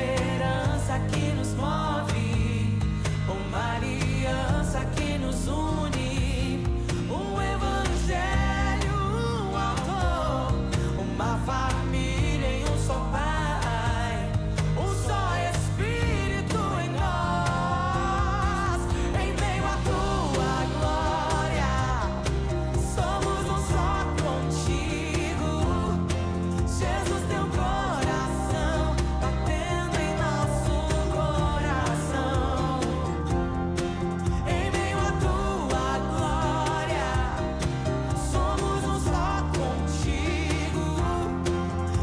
esperança que nos move, uma aliança que nos une, um evangelho, um amor, uma família em um só Pai, um só Espírito em nós, em meio à tua glória, somos um só contigo, Jesus, teu coração batendo em nosso coração, em meio à tua glória, somos um só contigo,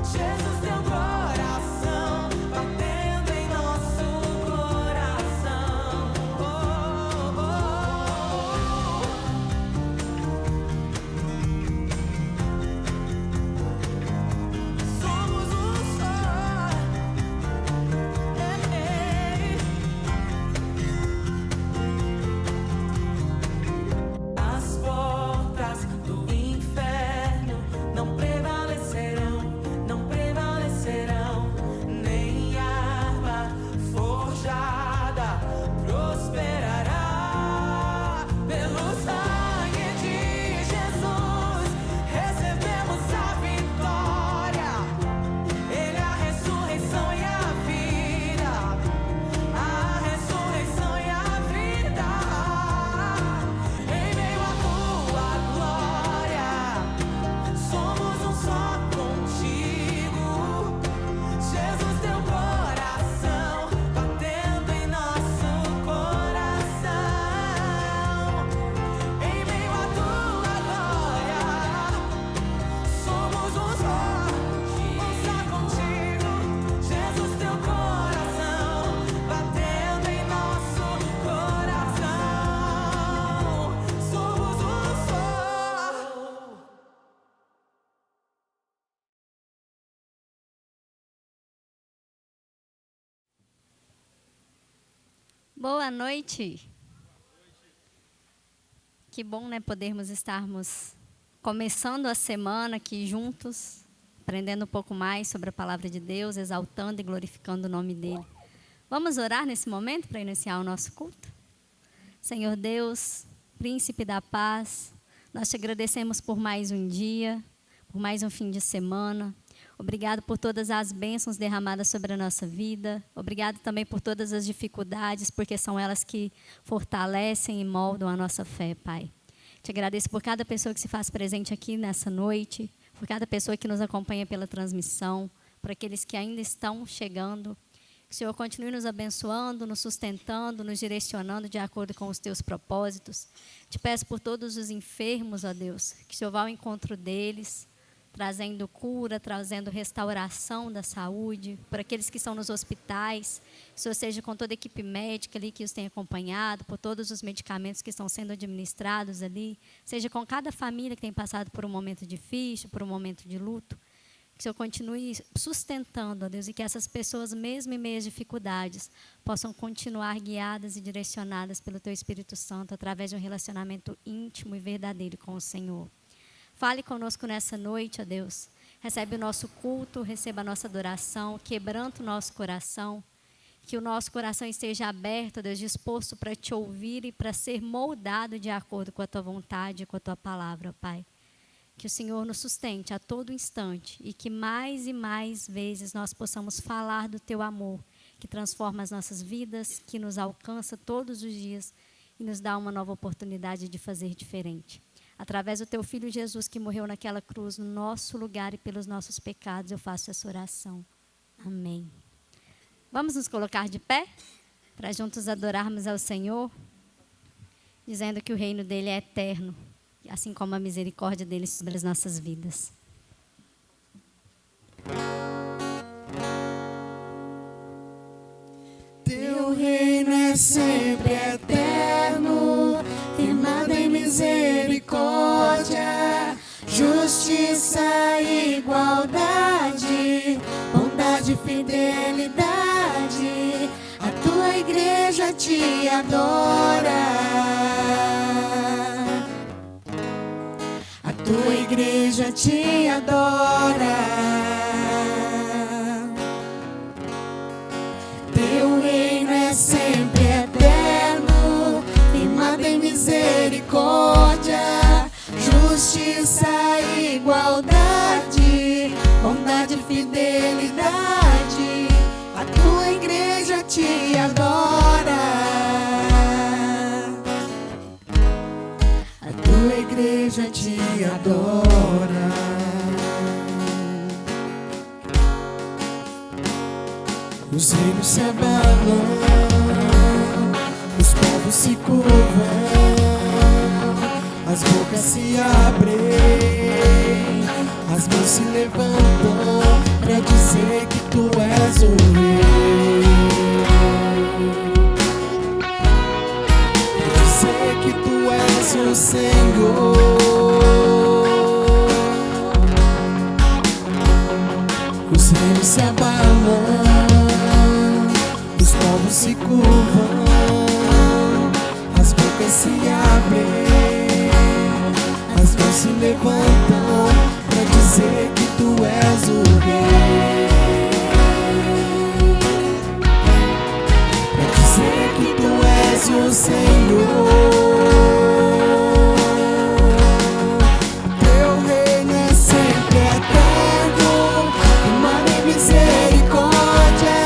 Jesus, teu coração batendo em nosso coração. Oh, oh, oh. Somos um só. As portas do inferno não prevalecerão, não prevalecerão, nem arma forjada prosperará. Pelo sangue de Jesus recebemos a vitória. Ele é a ressurreição e a vida, a ressurreição e a vida. Em meio à tua glória, somos um só contigo, Jesus, teu coração batendo em nosso coração. Em meio à tua glória, somos um só contigo, Jesus, teu coração batendo em nosso coração. Somos um só. Boa noite. Que bom, né, podermos estarmos começando a semana aqui juntos, aprendendo um pouco mais sobre a palavra de Deus, exaltando e glorificando o nome dele. Vamos orar nesse momento para iniciar o nosso culto? Senhor Deus, príncipe da paz, nós te agradecemos por mais um dia, por mais um fim de semana. Obrigado por todas as bênçãos derramadas sobre a nossa vida. Obrigado também por todas as dificuldades, porque são elas que fortalecem e moldam a nossa fé, Pai. Te agradeço por cada pessoa que se faz presente aqui nessa noite, por cada pessoa que nos acompanha pela transmissão, por aqueles que ainda estão chegando. Que o Senhor continue nos abençoando, nos sustentando, nos direcionando de acordo com os teus propósitos. Te peço por todos os enfermos, ó Deus, que o Senhor vá ao encontro deles, trazendo cura, trazendo restauração da saúde, por aqueles que estão nos hospitais, que o Senhor seja com toda a equipe médica ali que os tem acompanhado, por todos os medicamentos que estão sendo administrados ali, seja com cada família que tem passado por um momento difícil, por um momento de luto, que o Senhor continue sustentando, ó Deus, e que essas pessoas, mesmo em meio às dificuldades, possam continuar guiadas e direcionadas pelo Teu Espírito Santo, através de um relacionamento íntimo e verdadeiro com o Senhor. Fale conosco nessa noite, ó Deus. Recebe o nosso culto, receba a nossa adoração, quebranta o nosso coração. Que o nosso coração esteja aberto, ó Deus, disposto para Te ouvir e para ser moldado de acordo com a Tua vontade e com a Tua palavra, ó Pai. Que o Senhor nos sustente a todo instante e que mais e mais vezes nós possamos falar do Teu amor, que transforma as nossas vidas, que nos alcança todos os dias e nos dá uma nova oportunidade de fazer diferente. Através do Teu Filho Jesus, que morreu naquela cruz, no nosso lugar e pelos nossos pecados, eu faço essa oração. Amém. Vamos nos colocar de pé, para juntos adorarmos ao Senhor, dizendo que o reino dEle é eterno, assim como a misericórdia dEle sobre as nossas vidas. Teu reino é sempre eterno, firmado em misericórdia, justiça e igualdade, bondade e fidelidade. A tua igreja te adora. A tua igreja te adora. sempre eterno, firmado em misericórdia, justiça e igualdade, bondade e fidelidade. A tua igreja te adora. A tua igreja te adora. Os reinos se abalam, os povos se curvam, as bocas se abrem, as mãos se levantam pra dizer que tu és o rei, pra dizer que tu és o Senhor. Os reinos se abalam, os povos se curvam, as bocas se abrem, as mãos se levantam pra dizer que tu és o rei, pra dizer que tu és o Senhor. Teu reino é sempre eterno, firmado em misericórdia,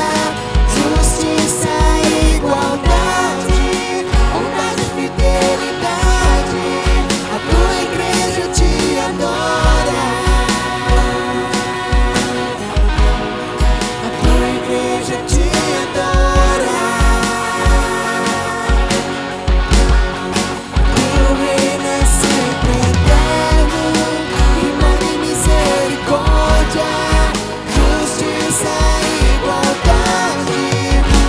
justiça e igualdade, bondade e fidelidade. A tua igreja te adora. A tua igreja te adora. Teu reino é sempre eterno, firmado em misericórdia, justiça e igualdade,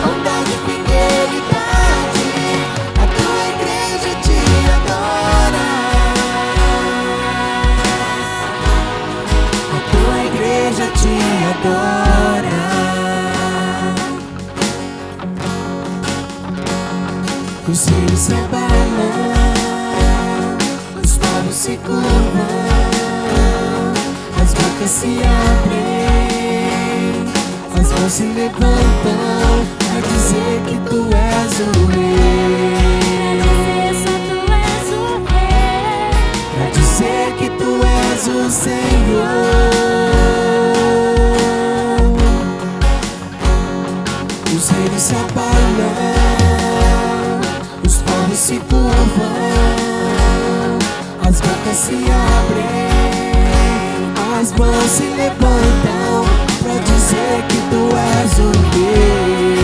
bondade e fidelidade. A tua igreja te adora. A tua igreja te adora. Os reinos se abalam, os povos se curvam, as bocas se abrem, as mãos se levantam pra dizer que tu és o rei, pra dizer que tu és o Senhor. Os reinos se abalam, os povos se curvam, as bocas se abrem, as mãos se levantam pra dizer que tu és o rei,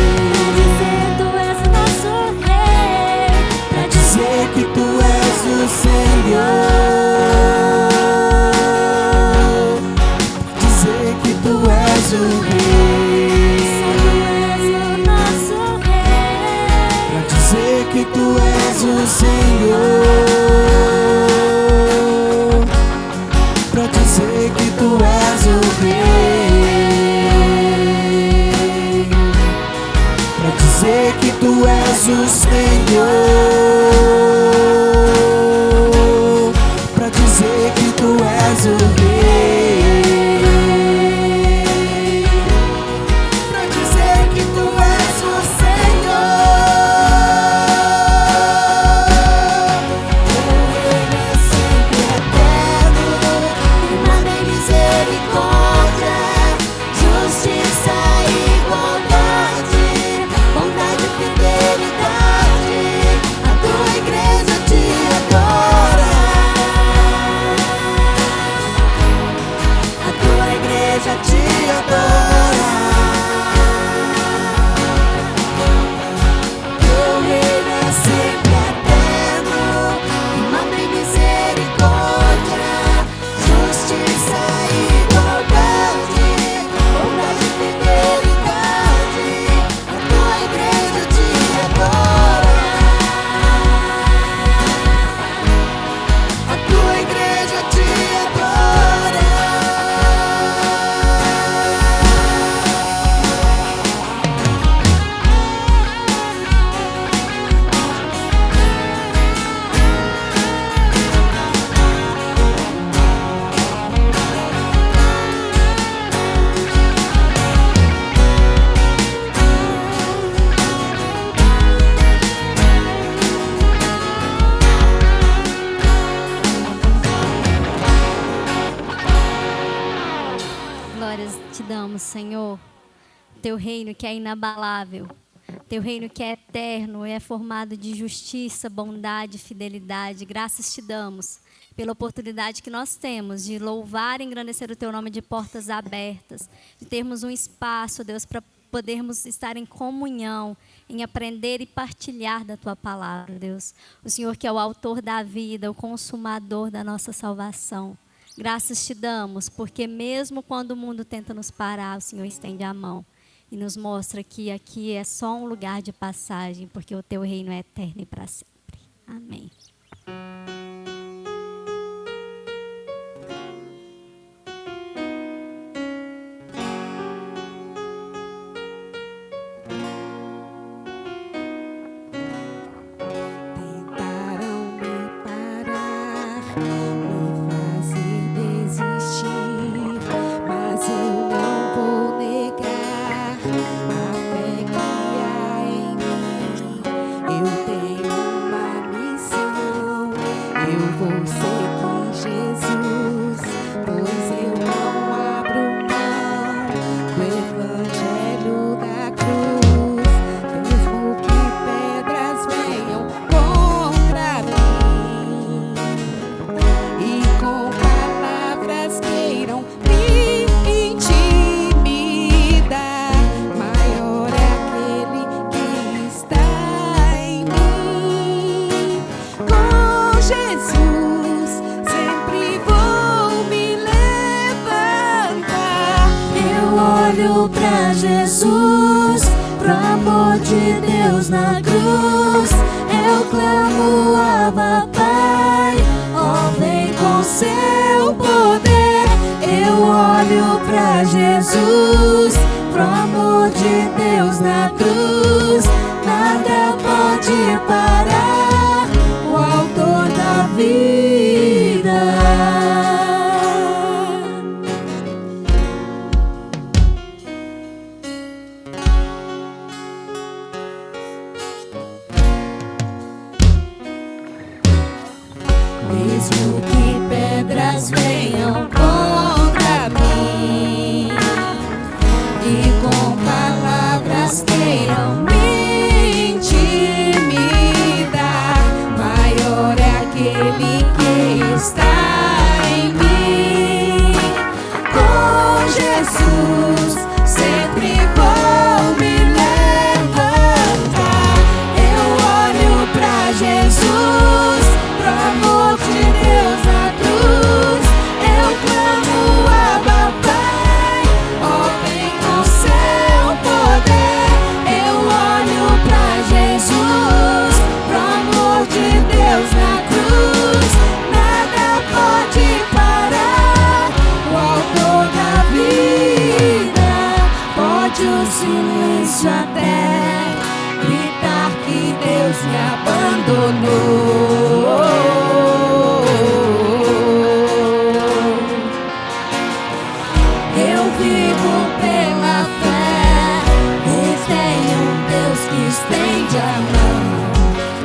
pra dizer que tu és o Senhor, pra dizer que tu és o rei, pra dizer que tu és o Senhor, pra dizer que tu és o rei, pra dizer que tu és o Senhor, pra dizer que tu és o rei, pra dizer que tu és o Senhor. Justiça e igualdade, bondade e fidelidade. A tua igreja adoramos, Senhor. Teu reino que é inabalável. Teu reino que é eterno, é formado de justiça, bondade, fidelidade. Graças te damos pela oportunidade que nós temos de louvar e engrandecer o teu nome de portas abertas, de termos um espaço, Deus, para podermos estar em comunhão, em aprender e partilhar da tua palavra, Deus. O Senhor que é o autor da vida, o consumador da nossa salvação. Graças te damos, porque mesmo quando o mundo tenta nos parar, o Senhor estende a mão e nos mostra que aqui é só um lugar de passagem, porque o teu reino é eterno e para sempre. Amém. Tentaram me parar, me fazer desistir, mas eu não vou negar a fé que há em mim. Eu tenho uma missão, eu vou seguir Jesus, pois eu não abro mão do evangelho da cruz, mesmo que pedras venham contra mim e com palavras queiram me intimidar. Maior é aquele que está em mim. Com Jesus sempre vou me levantar. Eu olho pra Jesus, pro amor de Deus na cruz. Eu clamo, Abba, Pai, ó, vem com seu poder. Eu olho pra Jesus, pro amor de Deus na cruz. Nada pode parar o autor da vida. Mesmo que pedras venham contra mim e com palavras queiram me intimidar, maior é aquele que está em mim. Com Jesus sempre vou me levantar. Eu olho pra Jesus, pro amor de Deus na cruz. Eu clamo, Abba, Pai, ó, vem com seu poder. Eu olho pra Jesus, pro amor de Deus na cruz. Nada pode parar o autor da vida. Pode o silêncio até gritar que Deus me abandonou. Eu vivo pela fé, pois tem um Deus que estende a mão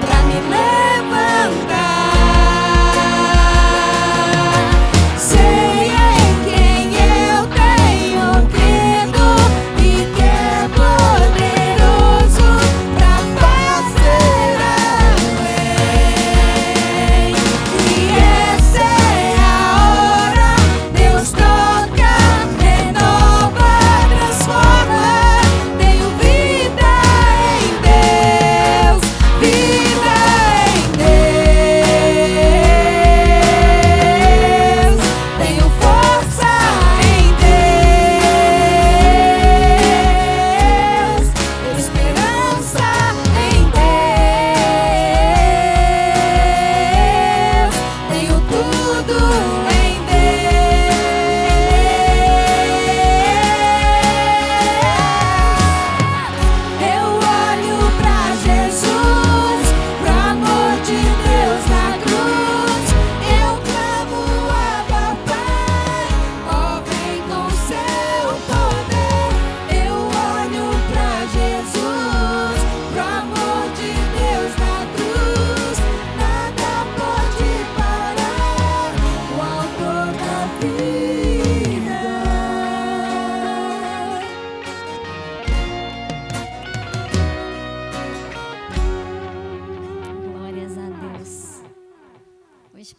pra me levantar. Sei em quem eu tenho crido e que é poderoso pra fazer a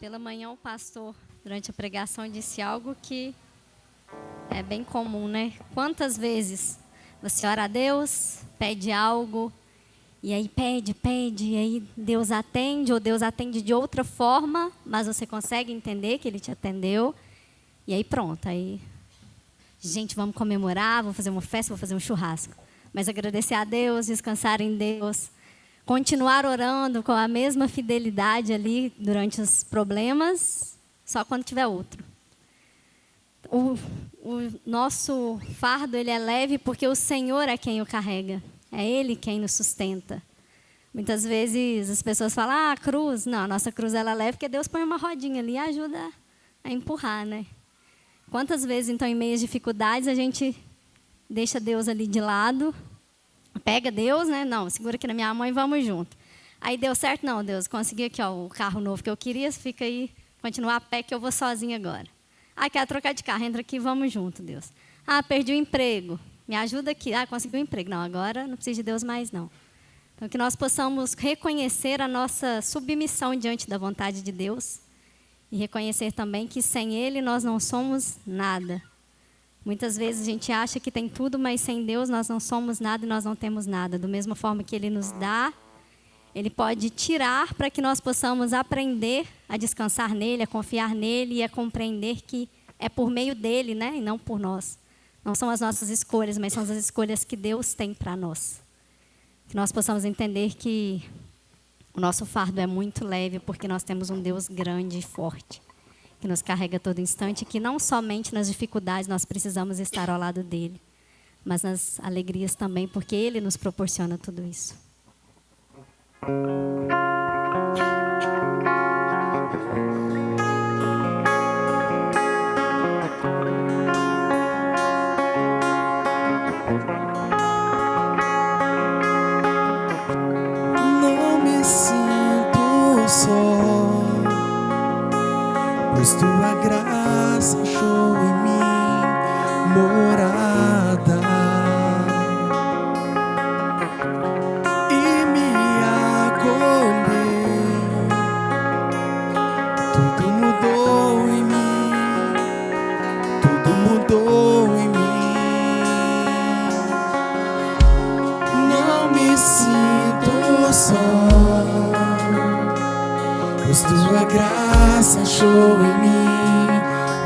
Pela manhã o pastor, durante a pregação, disse algo que é bem comum, né? Quantas vezes você ora a Deus, pede algo, e aí pede, e aí Deus atende, ou Deus atende de outra forma, mas você consegue entender que Ele te atendeu, e aí pronto, aí, gente, vamos comemorar, vou fazer uma festa, vou fazer um churrasco. Mas agradecer a Deus, descansar em Deus, continuar orando com a mesma fidelidade ali durante os problemas, só quando tiver outro. O nosso fardo, ele é leve porque o Senhor é quem o carrega. É Ele quem nos sustenta. Muitas vezes as pessoas falam, a cruz. Não, a nossa cruz ela é leve porque Deus põe uma rodinha ali e ajuda a empurrar, né? Quantas vezes, então, em meio às dificuldades, a gente deixa Deus ali de lado, pega Deus, né? Não, segura aqui na minha mão e vamos junto. Aí deu certo? Não, Deus, consegui aqui ó, o carro novo que eu queria, fica aí, continua a pé que eu vou sozinha agora. Ah, quer trocar de carro, entra aqui, vamos junto, Deus. Ah, perdi o emprego, me ajuda aqui. Ah, consegui um emprego. Não, agora não preciso de Deus mais, não. Então, que nós possamos reconhecer a nossa submissão diante da vontade de Deus e reconhecer também que sem Ele nós não somos nada. Muitas vezes a gente acha que tem tudo, mas sem Deus nós não somos nada e nós não temos nada. Da mesma forma que Ele nos dá, Ele pode tirar para que nós possamos aprender a descansar nele, a confiar nele e a compreender que é por meio dele, né, e não por nós. Não são as nossas escolhas, mas são as escolhas que Deus tem para nós. Que nós possamos entender que o nosso fardo é muito leve porque nós temos um Deus grande e forte, que nos carrega a todo instante, que não somente nas dificuldades nós precisamos estar ao lado dele, mas nas alegrias também, porque ele nos proporciona tudo isso. Não me sinto só, pois tua graça achou em mim morada e me acolheu. Tudo mudou em mim, tudo mudou em mim. Não me sinto só, pois tua graça achou em mim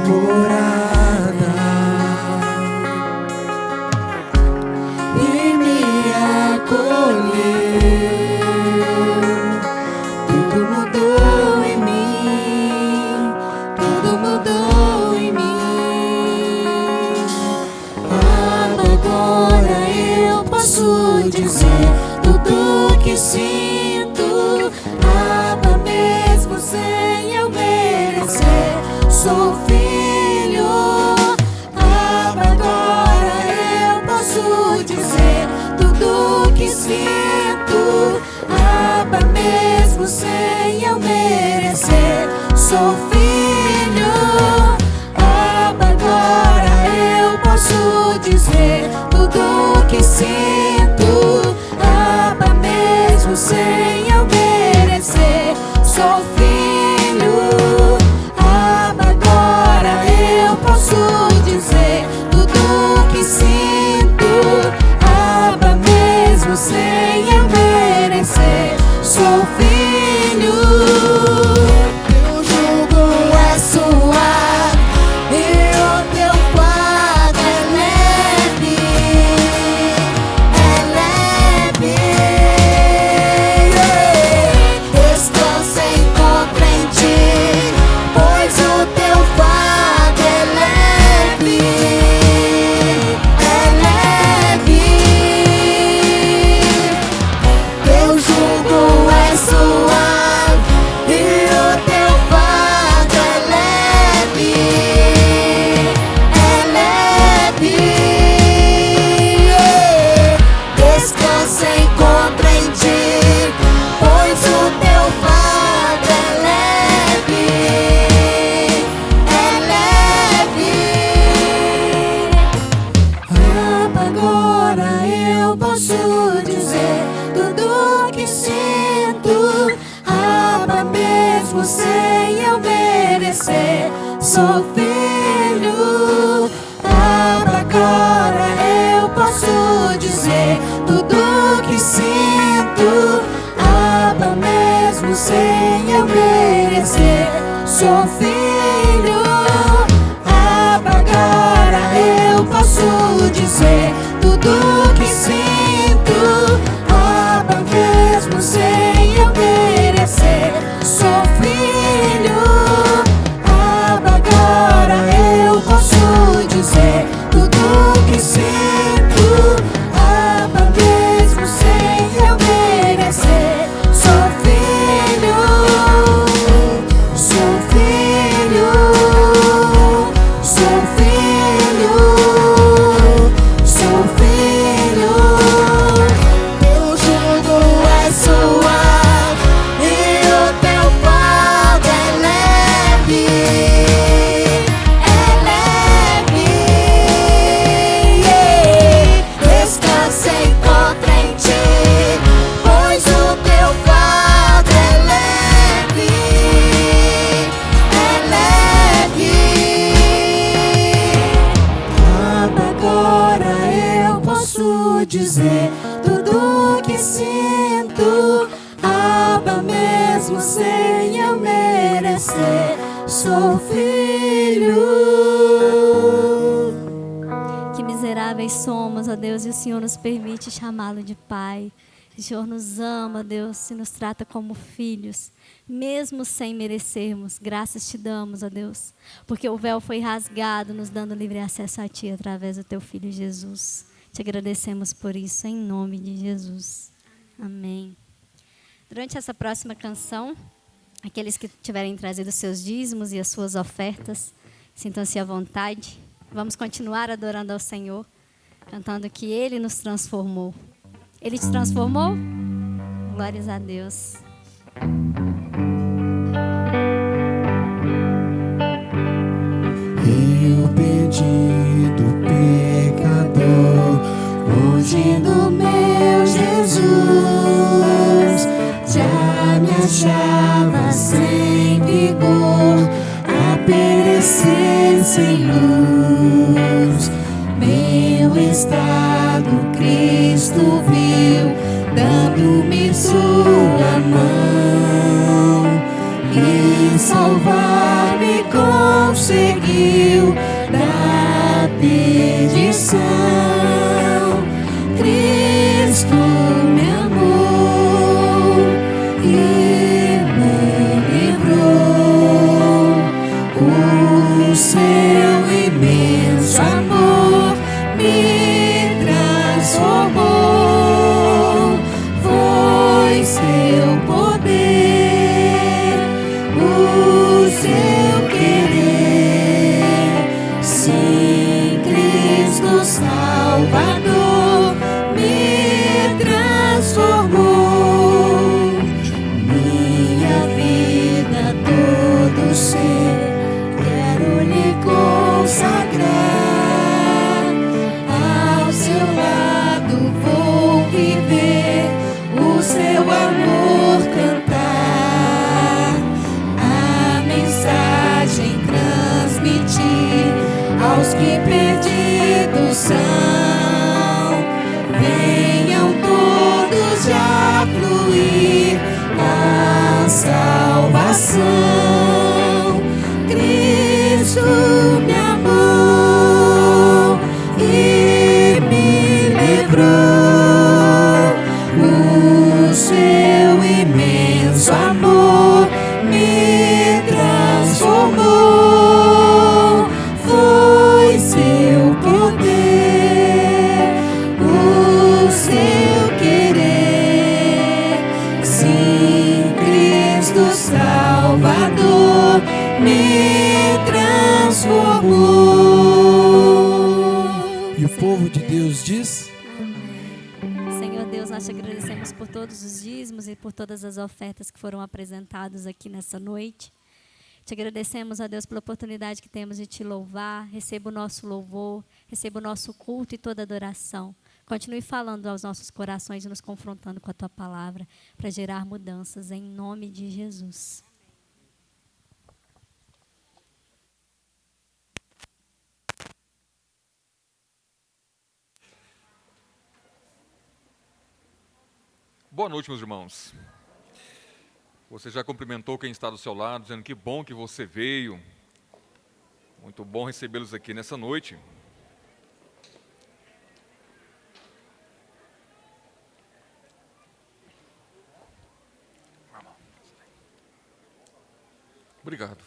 morada e me acolheu. Tudo mudou em mim, tudo mudou em mim. Agora eu posso dizer tudo que sinto, Abba, mesmo sem eu merecer. Sou filho, Abba, agora eu posso dizer tudo que sinto, Abba, mesmo sem eu merecer. Sou filho, Abba, agora eu posso dizer tudo que sinto, Abba, mesmo sem eu merecer. Sou filho, Abba, agora eu posso dizer tudo que sinto, Abba, mesmo sem eu merecer. Sou filho. Teu jugo é suave e o teu fardo é leve, Descansa e encontra em ti, pois o teu fardo é leve, Teu jugo é suave e o teu fardo é leve, Descansa e encontra em ti, pois o teu fardo é leve, Abba, agora eu posso dizer tudo que sinto, Abba, mesmo sem eu ver. sou filho. Abba, agora eu posso dizer tudo que sinto. Abba, mesmo sem eu merecer, sou filho. Abba, agora eu posso dizer tudo que sinto. Abba, mesmo sem eu merecer, sou filho. Abba, agora eu posso dizer tudo que sinto. Abba, mesmo sem eu merecer, sou filho. Sou filho. Sou filho. Sou filho. Teu jugo é suave e o teu fardo é leve. É leve. Descansa e encontra em ti, pois o teu fardo é leve. É leve. Abba, agora eu posso dizer tudo que sinto. Abba, mesmo sem eu merecer, sou filho. Que miseráveis somos, ó Deus, e o Senhor nos permite chamá-lo de Pai. O Senhor nos ama, Deus, e nos trata como filhos, mesmo sem merecermos. Graças te damos, ó Deus, porque o véu foi rasgado, nos dando livre acesso a Ti através do Teu Filho Jesus. Te agradecemos por isso, em nome de Jesus. Amém. Durante essa próxima canção, aqueles que tiverem trazido seus dízimos e as suas ofertas, sintam-se à vontade. Vamos continuar adorando ao Senhor, cantando que Ele nos transformou. Ele te transformou? Glórias a Deus. Eu perdido pecador, longe do meu Jesus, já me achava sem vigor, a perecer sem luz. Meu estado Cristo viu, dando-me sua mão, e salvar-me conseguiu da perdição. Cristo me amou e me livrou. O seu imenso amor me transformou. Foi seu poder, o seu querer. Sim, Cristo Salvador me transformou. Minha vida, todo ser, quero lhe consagrar. Ao seu lado vou viver, o seu amor cantar, a mensagem transmitir aos que perdidos são. Venham todos já fluir a salvação. Cristo me amou e me livrou. O seu imenso amor me transformou. Foi seu poder, o seu querer. Sim, Cristo Salvador me transformou. E o povo de Deus diz: Senhor Deus, nós te agradecemos por todos os dízimos e por todas as ofertas que foram apresentadas aqui nessa noite. Te agradecemos, ó Deus, pela oportunidade que temos de te louvar. Receba o nosso louvor, receba o nosso culto e toda adoração. Continue falando aos nossos corações e nos confrontando com a tua palavra para gerar mudanças em nome de Jesus. Boa noite, meus irmãos. Você já cumprimentou quem está do seu lado, dizendo que bom que você veio. Muito bom recebê-los aqui nessa noite. Obrigado.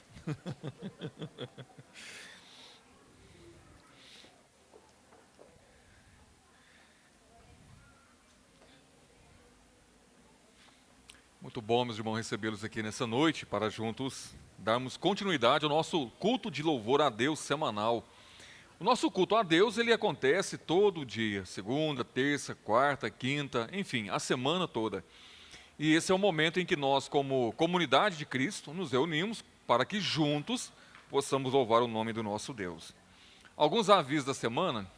Muito bom, meus irmãos, recebê-los aqui nessa noite para juntos darmos continuidade ao nosso culto de louvor a Deus semanal. O nosso culto a Deus, ele acontece todo dia, segunda, terça, quarta, quinta, enfim, a semana toda. E esse é o momento em que nós, como comunidade de Cristo, nos reunimos para que juntos possamos louvar o nome do nosso Deus. Alguns avisos da semana.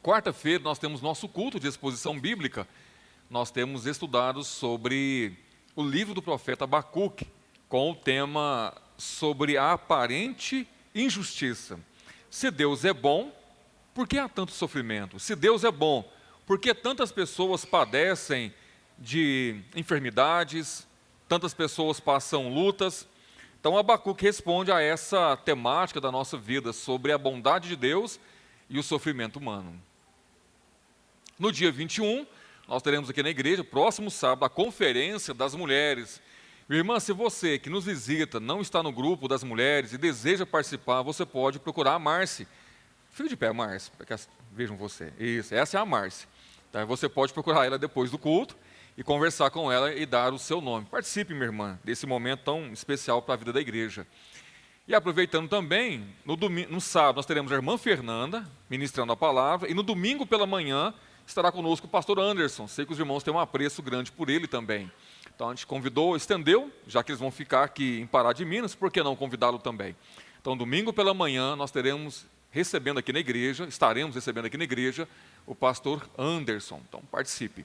Quarta-feira nós temos nosso culto de exposição bíblica. Nós temos estudado sobre o livro do profeta Abacuque, com o tema sobre a aparente injustiça. Se Deus é bom, por que há tanto sofrimento? Se Deus é bom, por que tantas pessoas padecem de enfermidades, tantas pessoas passam lutas? Então Abacuque responde a essa temática da nossa vida, sobre a bondade de Deus e o sofrimento humano. No dia 21, nós teremos aqui na igreja, próximo sábado, a conferência das mulheres. Minha irmã, se você que nos visita não está no grupo das mulheres e deseja participar, você pode procurar a Márcia. Fique de pé, Márcia, para que vejam você. Isso, essa é a Márcia. Então, você pode procurar ela depois do culto e conversar com ela e dar o seu nome. Participe, minha irmã, desse momento tão especial para a vida da igreja. E aproveitando também, no sábado nós teremos a irmã Fernanda ministrando a palavra, e no domingo pela manhã estará conosco o pastor Anderson. Sei que os irmãos têm um apreço grande por ele também. Então a gente convidou, estendeu, já que eles vão ficar aqui em Pará de Minas, por que não convidá-lo também? Então domingo pela manhã nós estaremos recebendo aqui na igreja o pastor Anderson. Então participe.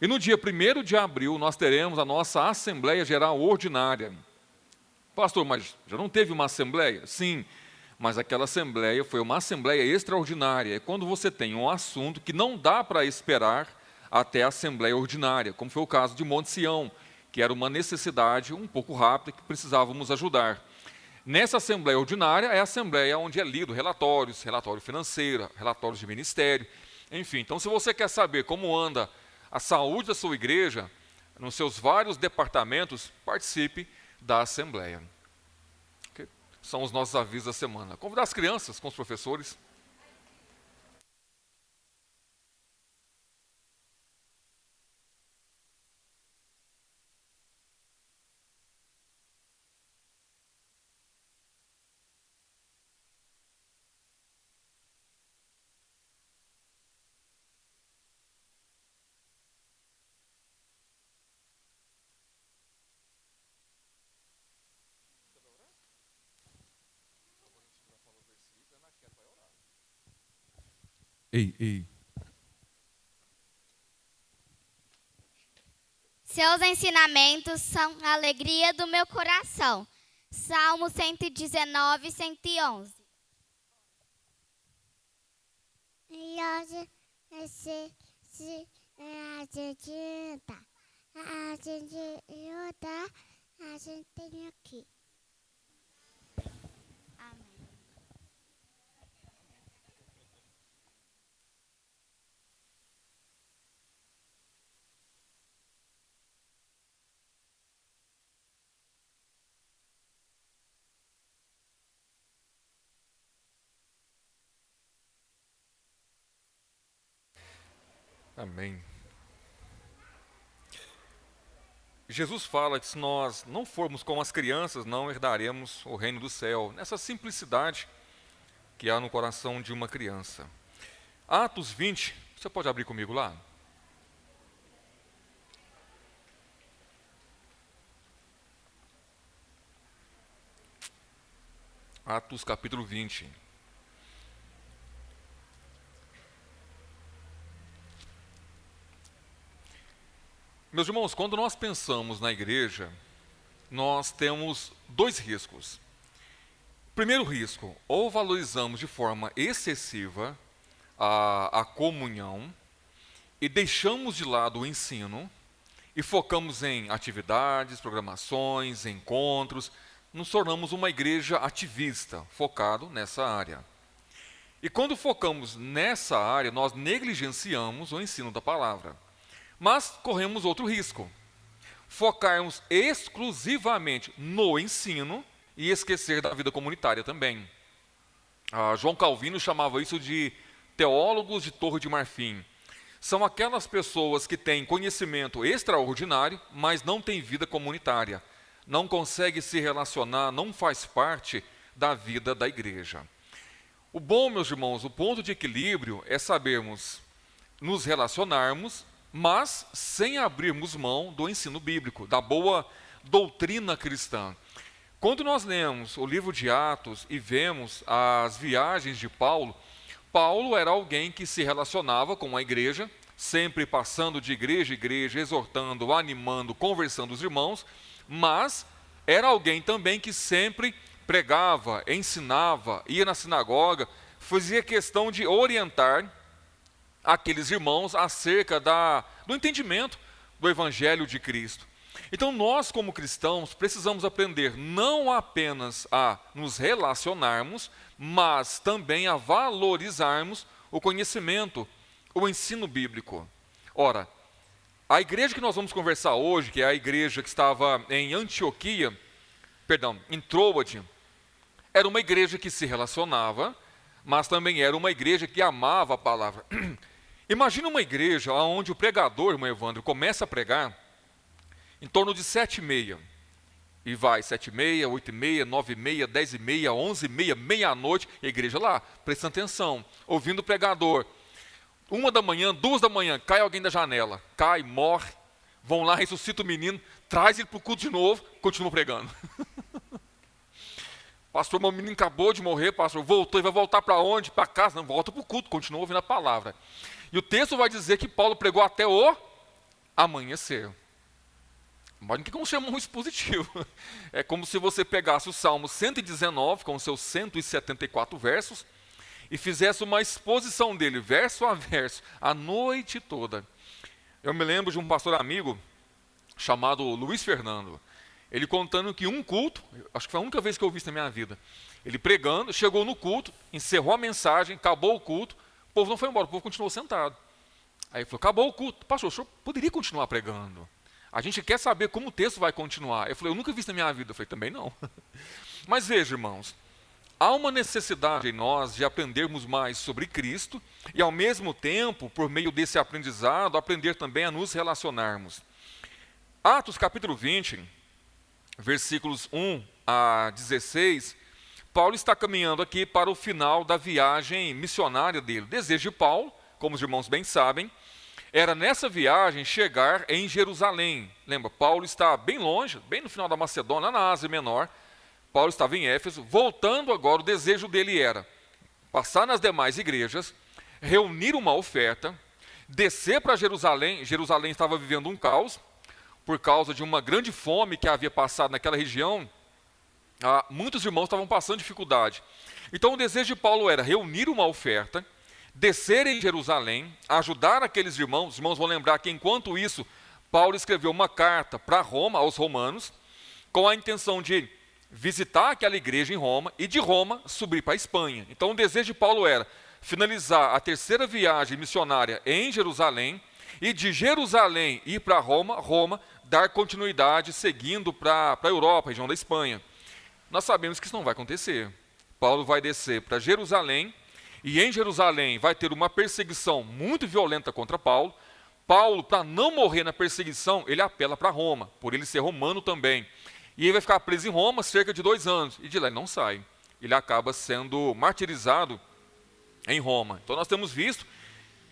E no dia 1º de abril nós teremos a nossa Assembleia Geral Ordinária. Pastor, mas já não teve uma assembleia? Sim, mas aquela assembleia foi uma assembleia extraordinária. É quando você tem um assunto que não dá para esperar até a assembleia ordinária, como foi o caso de Monte Sião, que era uma necessidade um pouco rápida que precisávamos ajudar. Nessa assembleia ordinária é a assembleia onde é lido relatório financeiro, relatórios de ministério, enfim. Então, se você quer saber como anda a saúde da sua igreja, nos seus vários departamentos, participe da assembleia. Okay? São os nossos avisos da semana. Convidar as crianças com os professores. Ei. Seus ensinamentos são a alegria do meu coração. Salmo 119, 111. E hoje, a gente tem aqui. Amém. Amém. Jesus fala que se nós não formos como as crianças, não herdaremos o reino do céu. Nessa simplicidade que há no coração de uma criança. Atos 20, você pode abrir comigo lá? Atos capítulo 20. Meus irmãos, quando nós pensamos na igreja, nós temos dois riscos. Primeiro risco, ou valorizamos de forma excessiva a comunhão e deixamos de lado o ensino, e focamos em atividades, programações, encontros, nos tornamos uma igreja ativista, focado nessa área. E quando focamos nessa área, nós negligenciamos o ensino da palavra. Mas corremos outro risco: focarmos exclusivamente no ensino e esquecer da vida comunitária também. João Calvino chamava isso de teólogos de Torre de Marfim. São aquelas pessoas que têm conhecimento extraordinário, mas não têm vida comunitária. Não consegue se relacionar, não faz parte da vida da igreja. O bom, meus irmãos, o ponto de equilíbrio é sabermos nos relacionarmos, mas sem abrirmos mão do ensino bíblico, da boa doutrina cristã. Quando nós lemos o livro de Atos e vemos as viagens de Paulo, Paulo era alguém que se relacionava com a igreja, sempre passando de igreja em igreja, exortando, animando, conversando os irmãos, mas era alguém também que sempre pregava, ensinava, ia na sinagoga, fazia questão de orientar aqueles irmãos acerca do entendimento do Evangelho de Cristo. Então nós, como cristãos, precisamos aprender não apenas a nos relacionarmos, mas também a valorizarmos o conhecimento, o ensino bíblico. Ora, a igreja que nós vamos conversar hoje, que é a igreja que estava em em Troade, era uma igreja que se relacionava, mas também era uma igreja que amava a palavra. Imagina uma igreja onde o pregador, irmão Evandro, começa a pregar em torno de 7h30. E vai 7h30, 8h30, 9h30, 10h30, 11h30, meia-noite, e a igreja lá, prestando atenção, ouvindo o pregador. 1h, 2h, cai alguém da janela, cai, morre, vão lá, ressuscita o menino, traz ele para o culto de novo, continua pregando. Pastor, meu menino acabou de morrer, pastor, voltou, e vai voltar para onde? Para casa? Não, volta para o culto, continua ouvindo a palavra. E o texto vai dizer que Paulo pregou até o amanhecer. Mas não tem como chamar um expositivo. É como se você pegasse o Salmo 119, com os seus 174 versos, e fizesse uma exposição dele, verso a verso, a noite toda. Eu me lembro de um pastor amigo, chamado Luiz Fernando, ele contando que um culto, acho que foi a única vez que eu vi isso na minha vida, ele pregando, chegou no culto, encerrou a mensagem, acabou o culto, o povo não foi embora, o povo continuou sentado. Aí ele falou, acabou o culto, pastor, o senhor poderia continuar pregando? A gente quer saber como o texto vai continuar. Eu falei, eu nunca vi isso na minha vida. Eu falei, também não. Mas veja, irmãos, há uma necessidade em nós de aprendermos mais sobre Cristo e, ao mesmo tempo, por meio desse aprendizado, aprender também a nos relacionarmos. Atos capítulo 20, versículos 1 a 16, Paulo está caminhando aqui para o final da viagem missionária dele. O desejo de Paulo, como os irmãos bem sabem, era nessa viagem chegar em Jerusalém. Lembra, Paulo está bem longe, bem no final da Macedônia, na Ásia Menor. Paulo estava em Éfeso. Voltando agora, o desejo dele era passar nas demais igrejas, reunir uma oferta, descer para Jerusalém. Jerusalém estava vivendo um caos, por causa de uma grande fome que havia passado naquela região. Muitos irmãos estavam passando dificuldade. Então o desejo de Paulo era reunir uma oferta, descer em Jerusalém, ajudar aqueles irmãos. Os irmãos vão lembrar que, enquanto isso, Paulo escreveu uma carta para Roma, aos romanos, com a intenção de visitar aquela igreja em Roma e de Roma subir para a Espanha. Então o desejo de Paulo era finalizar a terceira viagem missionária em Jerusalém e de Jerusalém ir para Roma, dar continuidade seguindo para a Europa, região da Espanha. Nós sabemos que isso não vai acontecer. Paulo vai descer para Jerusalém, e em Jerusalém vai ter uma perseguição muito violenta contra Paulo. Paulo, para não morrer na perseguição, ele apela para Roma, por ele ser romano também. E ele vai ficar preso em Roma cerca de 2 anos, e de lá ele não sai. Ele acaba sendo martirizado em Roma. Então nós temos visto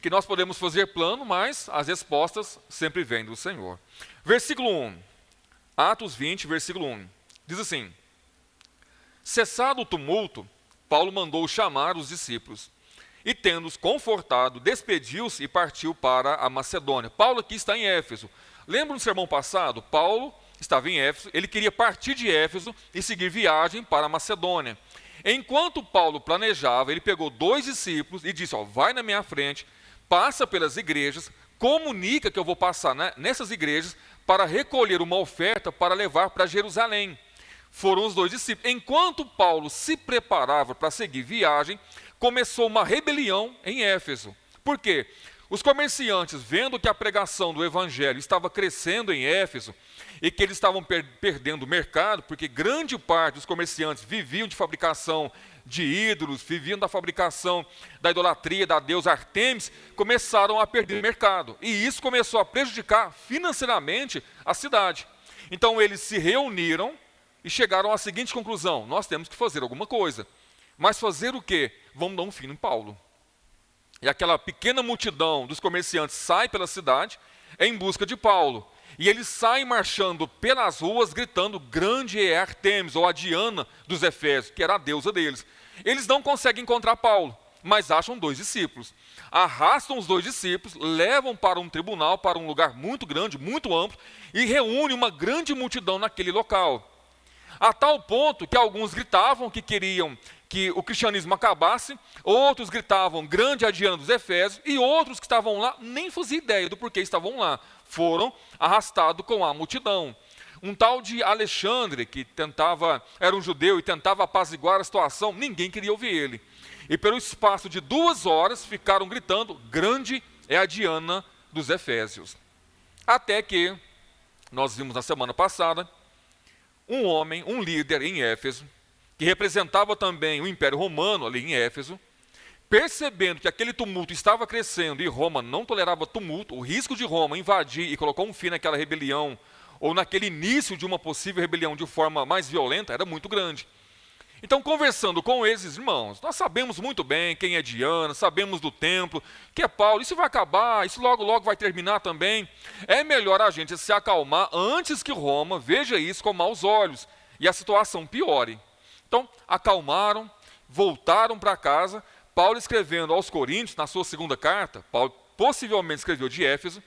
que nós podemos fazer plano, mas as respostas sempre vêm do Senhor. Versículo 1, Atos 20, versículo 1, diz assim: cessado o tumulto, Paulo mandou chamar os discípulos, e tendo-os confortado, despediu-se e partiu para a Macedônia. Paulo aqui está em Éfeso. Lembra no sermão passado? Paulo estava em Éfeso, ele queria partir de Éfeso e seguir viagem para a Macedônia. Enquanto Paulo planejava, ele pegou 2 discípulos e disse, vai na minha frente, passa pelas igrejas, comunica que eu vou passar nessas igrejas para recolher uma oferta para levar para Jerusalém. Foram os 2 discípulos. Enquanto Paulo se preparava para seguir viagem, começou uma rebelião em Éfeso. Por quê? Os comerciantes, vendo que a pregação do evangelho estava crescendo em Éfeso e que eles estavam perdendo o mercado, porque grande parte dos comerciantes viviam de fabricação de ídolos, viviam da fabricação da idolatria da deusa Artemis, começaram a perder mercado. E isso começou a prejudicar financeiramente a cidade. Então eles se reuniram e chegaram à seguinte conclusão: nós temos que fazer alguma coisa. Mas fazer o quê? Vamos dar um fim em Paulo. E aquela pequena multidão dos comerciantes sai pela cidade em busca de Paulo. E eles saem marchando pelas ruas, gritando: grande é Artemis, ou a Diana dos Efésios, que era a deusa deles. Eles não conseguem encontrar Paulo, mas acham 2 discípulos. Arrastam os 2 discípulos, levam para um tribunal, para um lugar muito grande, muito amplo, e reúnem uma grande multidão naquele local. A tal ponto que alguns gritavam que queriam que o cristianismo acabasse, outros gritavam grande é a Diana dos Efésios, e outros que estavam lá nem faziam ideia do porquê estavam lá. Foram arrastados com a multidão. Um tal de Alexandre, que era um judeu e tentava apaziguar a situação, ninguém queria ouvir ele. E pelo espaço de 2 horas ficaram gritando: grande é a Diana dos Efésios. Até que, nós vimos na semana passada, um homem, um líder em Éfeso, que representava também o Império Romano ali em Éfeso, percebendo que aquele tumulto estava crescendo e Roma não tolerava tumulto, o risco de Roma invadir e colocar um fim naquela rebelião, ou naquele início de uma possível rebelião de forma mais violenta, era muito grande. Então, conversando com esses irmãos, nós sabemos muito bem quem é Diana, sabemos do templo, que é Paulo, isso vai acabar, isso logo logo vai terminar também. É melhor a gente se acalmar antes que Roma veja isso com maus olhos e a situação piore. Então, acalmaram, voltaram para casa. Paulo escrevendo aos Coríntios, na sua 2ª carta, Paulo possivelmente escreveu de Éfeso,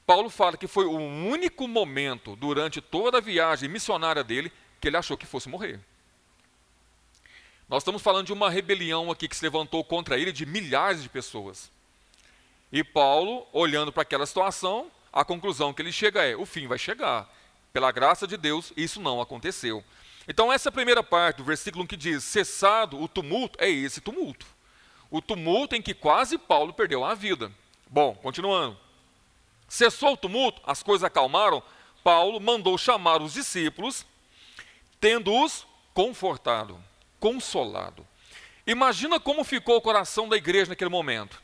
Paulo fala que foi o único momento durante toda a viagem missionária dele que ele achou que fosse morrer. Nós estamos falando de uma rebelião aqui que se levantou contra ele de milhares de pessoas. E Paulo, olhando para aquela situação, a conclusão que ele chega é: o fim vai chegar. Pela graça de Deus, isso não aconteceu. Então essa primeira parte do versículo que diz: cessado o tumulto, é esse tumulto. O tumulto em que quase Paulo perdeu a vida. Bom, continuando. Cessou o tumulto, as coisas acalmaram, Paulo mandou chamar os discípulos, tendo-os confortado, consolado. Imagina como ficou o coração da igreja naquele momento.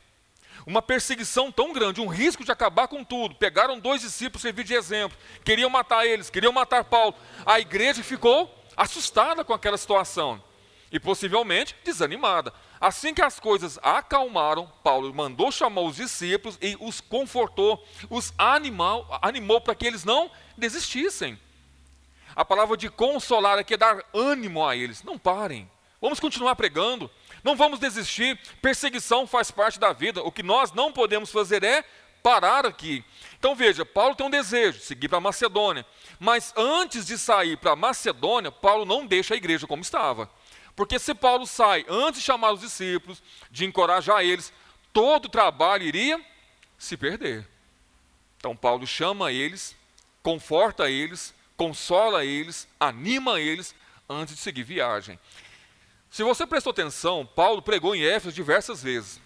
Uma perseguição tão grande, um risco de acabar com tudo. Pegaram 2 discípulos, servir de exemplo. Queriam matar eles, queriam matar Paulo. A igreja ficou assustada com aquela situação e possivelmente desanimada. Assim que as coisas acalmaram, Paulo mandou chamar os discípulos e os confortou, os animou para que eles não desistissem. A palavra de consolar aqui é dar ânimo a eles. Não parem, vamos continuar pregando, não vamos desistir, perseguição faz parte da vida, o que nós não podemos fazer é parar aqui. Então veja, Paulo tem um desejo, seguir para Macedônia, mas antes de sair para Macedônia, Paulo não deixa a igreja como estava. Porque se Paulo sai antes de chamar os discípulos, de encorajar eles, todo o trabalho iria se perder. Então Paulo chama eles, conforta eles, consola eles, anima eles, antes de seguir viagem. Se você prestou atenção, Paulo pregou em Éfeso diversas vezes.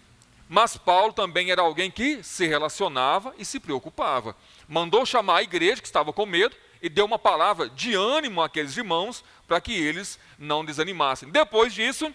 Mas Paulo também era alguém que se relacionava e se preocupava. Mandou chamar a igreja, que estava com medo, e deu uma palavra de ânimo àqueles irmãos, para que eles não desanimassem. Depois disso,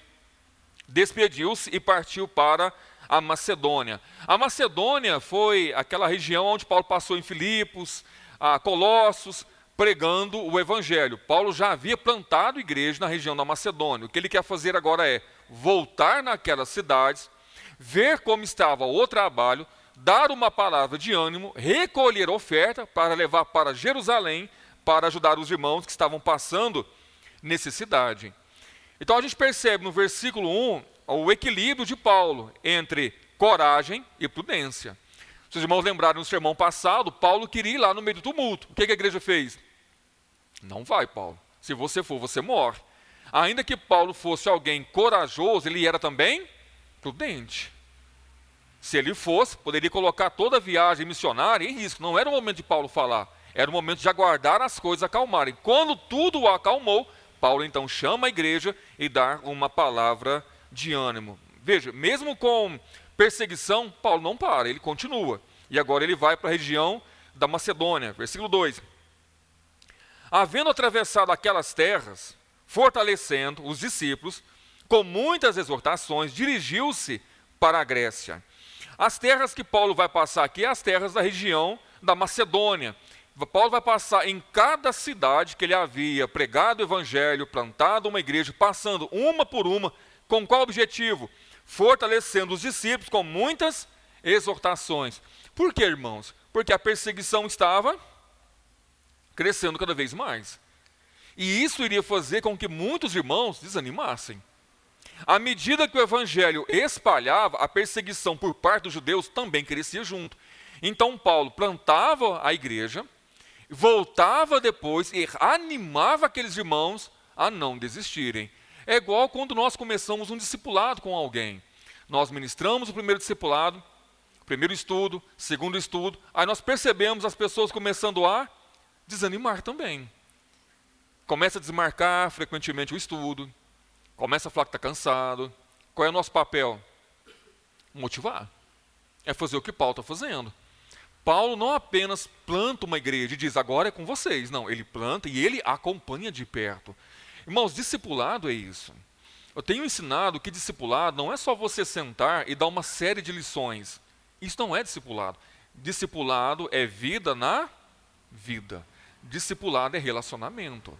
despediu-se e partiu para a Macedônia. A Macedônia foi aquela região onde Paulo passou em Filipos, a Colossos, pregando o evangelho. Paulo já havia plantado igreja na região da Macedônia. O que ele quer fazer agora é voltar naquelas cidades, ver como estava o trabalho, dar uma palavra de ânimo, recolher oferta para levar para Jerusalém, para ajudar os irmãos que estavam passando necessidade. Então a gente percebe no versículo 1 o equilíbrio de Paulo entre coragem e prudência. Se os irmãos lembrarem no sermão passado, Paulo queria ir lá no meio do tumulto. O que a igreja fez? Não vai, Paulo. Se você for, você morre. Ainda que Paulo fosse alguém corajoso, ele era também prudente. Se ele fosse, poderia colocar toda a viagem missionária em risco. Não era o momento de Paulo falar, era o momento de aguardar as coisas acalmarem. Quando tudo acalmou, Paulo então chama a igreja e dá uma palavra de ânimo. Veja, mesmo com perseguição, Paulo não para, ele continua. E agora ele vai para a região da Macedônia. Versículo 2. Havendo atravessado aquelas terras, fortalecendo os discípulos, com muitas exortações, dirigiu-se para a Grécia. As terras que Paulo vai passar aqui, as terras da região da Macedônia. Paulo vai passar em cada cidade que ele havia pregado o evangelho, plantado uma igreja, passando uma por uma, com qual objetivo? Fortalecendo os discípulos com muitas exortações. Por quê, irmãos? Porque a perseguição estava crescendo cada vez mais. E isso iria fazer com que muitos irmãos desanimassem. À medida que o evangelho espalhava, a perseguição por parte dos judeus também crescia junto. Então Paulo plantava a igreja, voltava depois e animava aqueles irmãos a não desistirem. É igual quando nós começamos um discipulado com alguém. Nós ministramos o primeiro discipulado, primeiro estudo, segundo estudo, aí nós percebemos as pessoas começando a desanimar também. Começa a desmarcar frequentemente o estudo, começa a falar que está cansado. Qual é o nosso papel? Motivar. É fazer o que Paulo está fazendo. Paulo não apenas planta uma igreja e diz, agora é com vocês. Não, ele planta e ele acompanha de perto. Irmãos, discipulado é isso. Eu tenho ensinado que discipulado não é só você sentar e dar uma série de lições. Isso não é discipulado. Discipulado é vida na vida. Discipulado é relacionamento.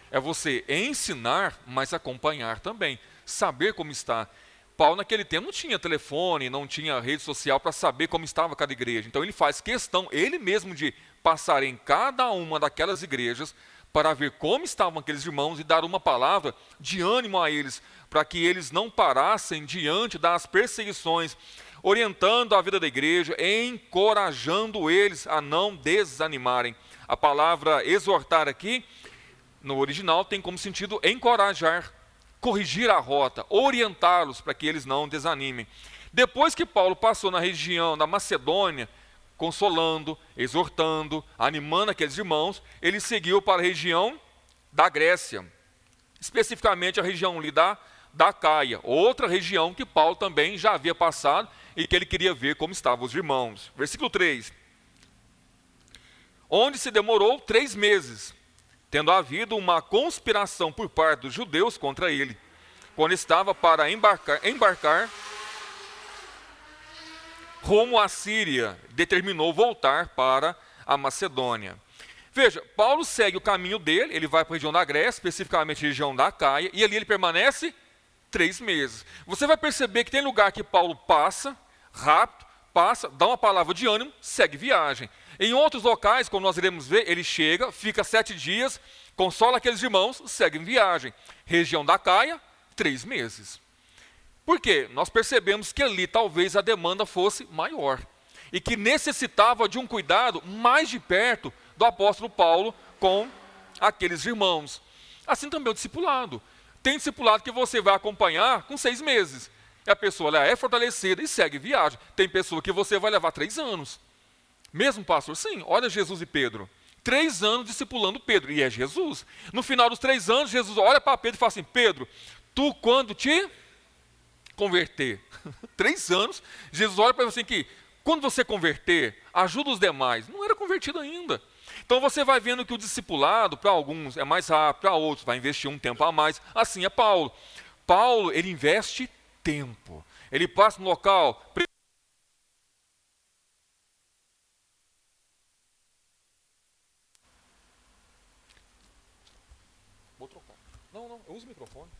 É você ensinar, mas acompanhar também. Saber como está. Paulo, naquele tempo, não tinha telefone, não tinha rede social para saber como estava cada igreja. Então, ele faz questão, ele mesmo, de passar em cada uma daquelas igrejas para ver como estavam aqueles irmãos e dar uma palavra de ânimo a eles, para que eles não parassem diante das perseguições, orientando a vida da igreja, encorajando eles a não desanimarem. A palavra exortar aqui, no original, tem como sentido encorajar, corrigir a rota, orientá-los para que eles não desanimem. Depois que Paulo passou na região da Macedônia, consolando, exortando, animando aqueles irmãos, ele seguiu para a região da Grécia, especificamente a região ali da Caia, outra região que Paulo também já havia passado e que ele queria ver como estavam os irmãos. Versículo 3. Onde se demorou 3 meses, tendo havido uma conspiração por parte dos judeus contra ele, quando estava para embarcar rumo à Síria, determinou voltar para a Macedônia. Veja, Paulo segue o caminho dele, ele vai para a região da Grécia, especificamente a região da Caia, e ali ele permanece 3 meses. Você vai perceber que tem lugar que Paulo passa, rápido, passa, dá uma palavra de ânimo, segue viagem. Em outros locais, como nós iremos ver, ele chega, fica 7 dias, consola aqueles irmãos, segue em viagem. Região da Caia, 3 meses. Por quê? Nós percebemos que ali talvez a demanda fosse maior e que necessitava de um cuidado mais de perto do apóstolo Paulo com aqueles irmãos. Assim também o discipulado. Tem discipulado que você vai acompanhar com 6 meses. E a pessoa ela é fortalecida e segue viagem. Tem pessoa que você vai levar 3 anos. Mesmo, pastor? Sim, olha Jesus e Pedro. 3 anos discipulando Pedro, e é Jesus. No final dos 3 anos, Jesus olha para Pedro e fala assim, Pedro, tu quando te converter, 3 anos, Jesus olha para ele assim que, quando você converter, ajuda os demais. Não era convertido ainda. Então você vai vendo que o discipulado, para alguns é mais rápido, para outros vai investir um tempo a mais. Assim é Paulo. Paulo, ele investe tempo. Ele passa no local... Vou trocar. Não, eu uso o microfone.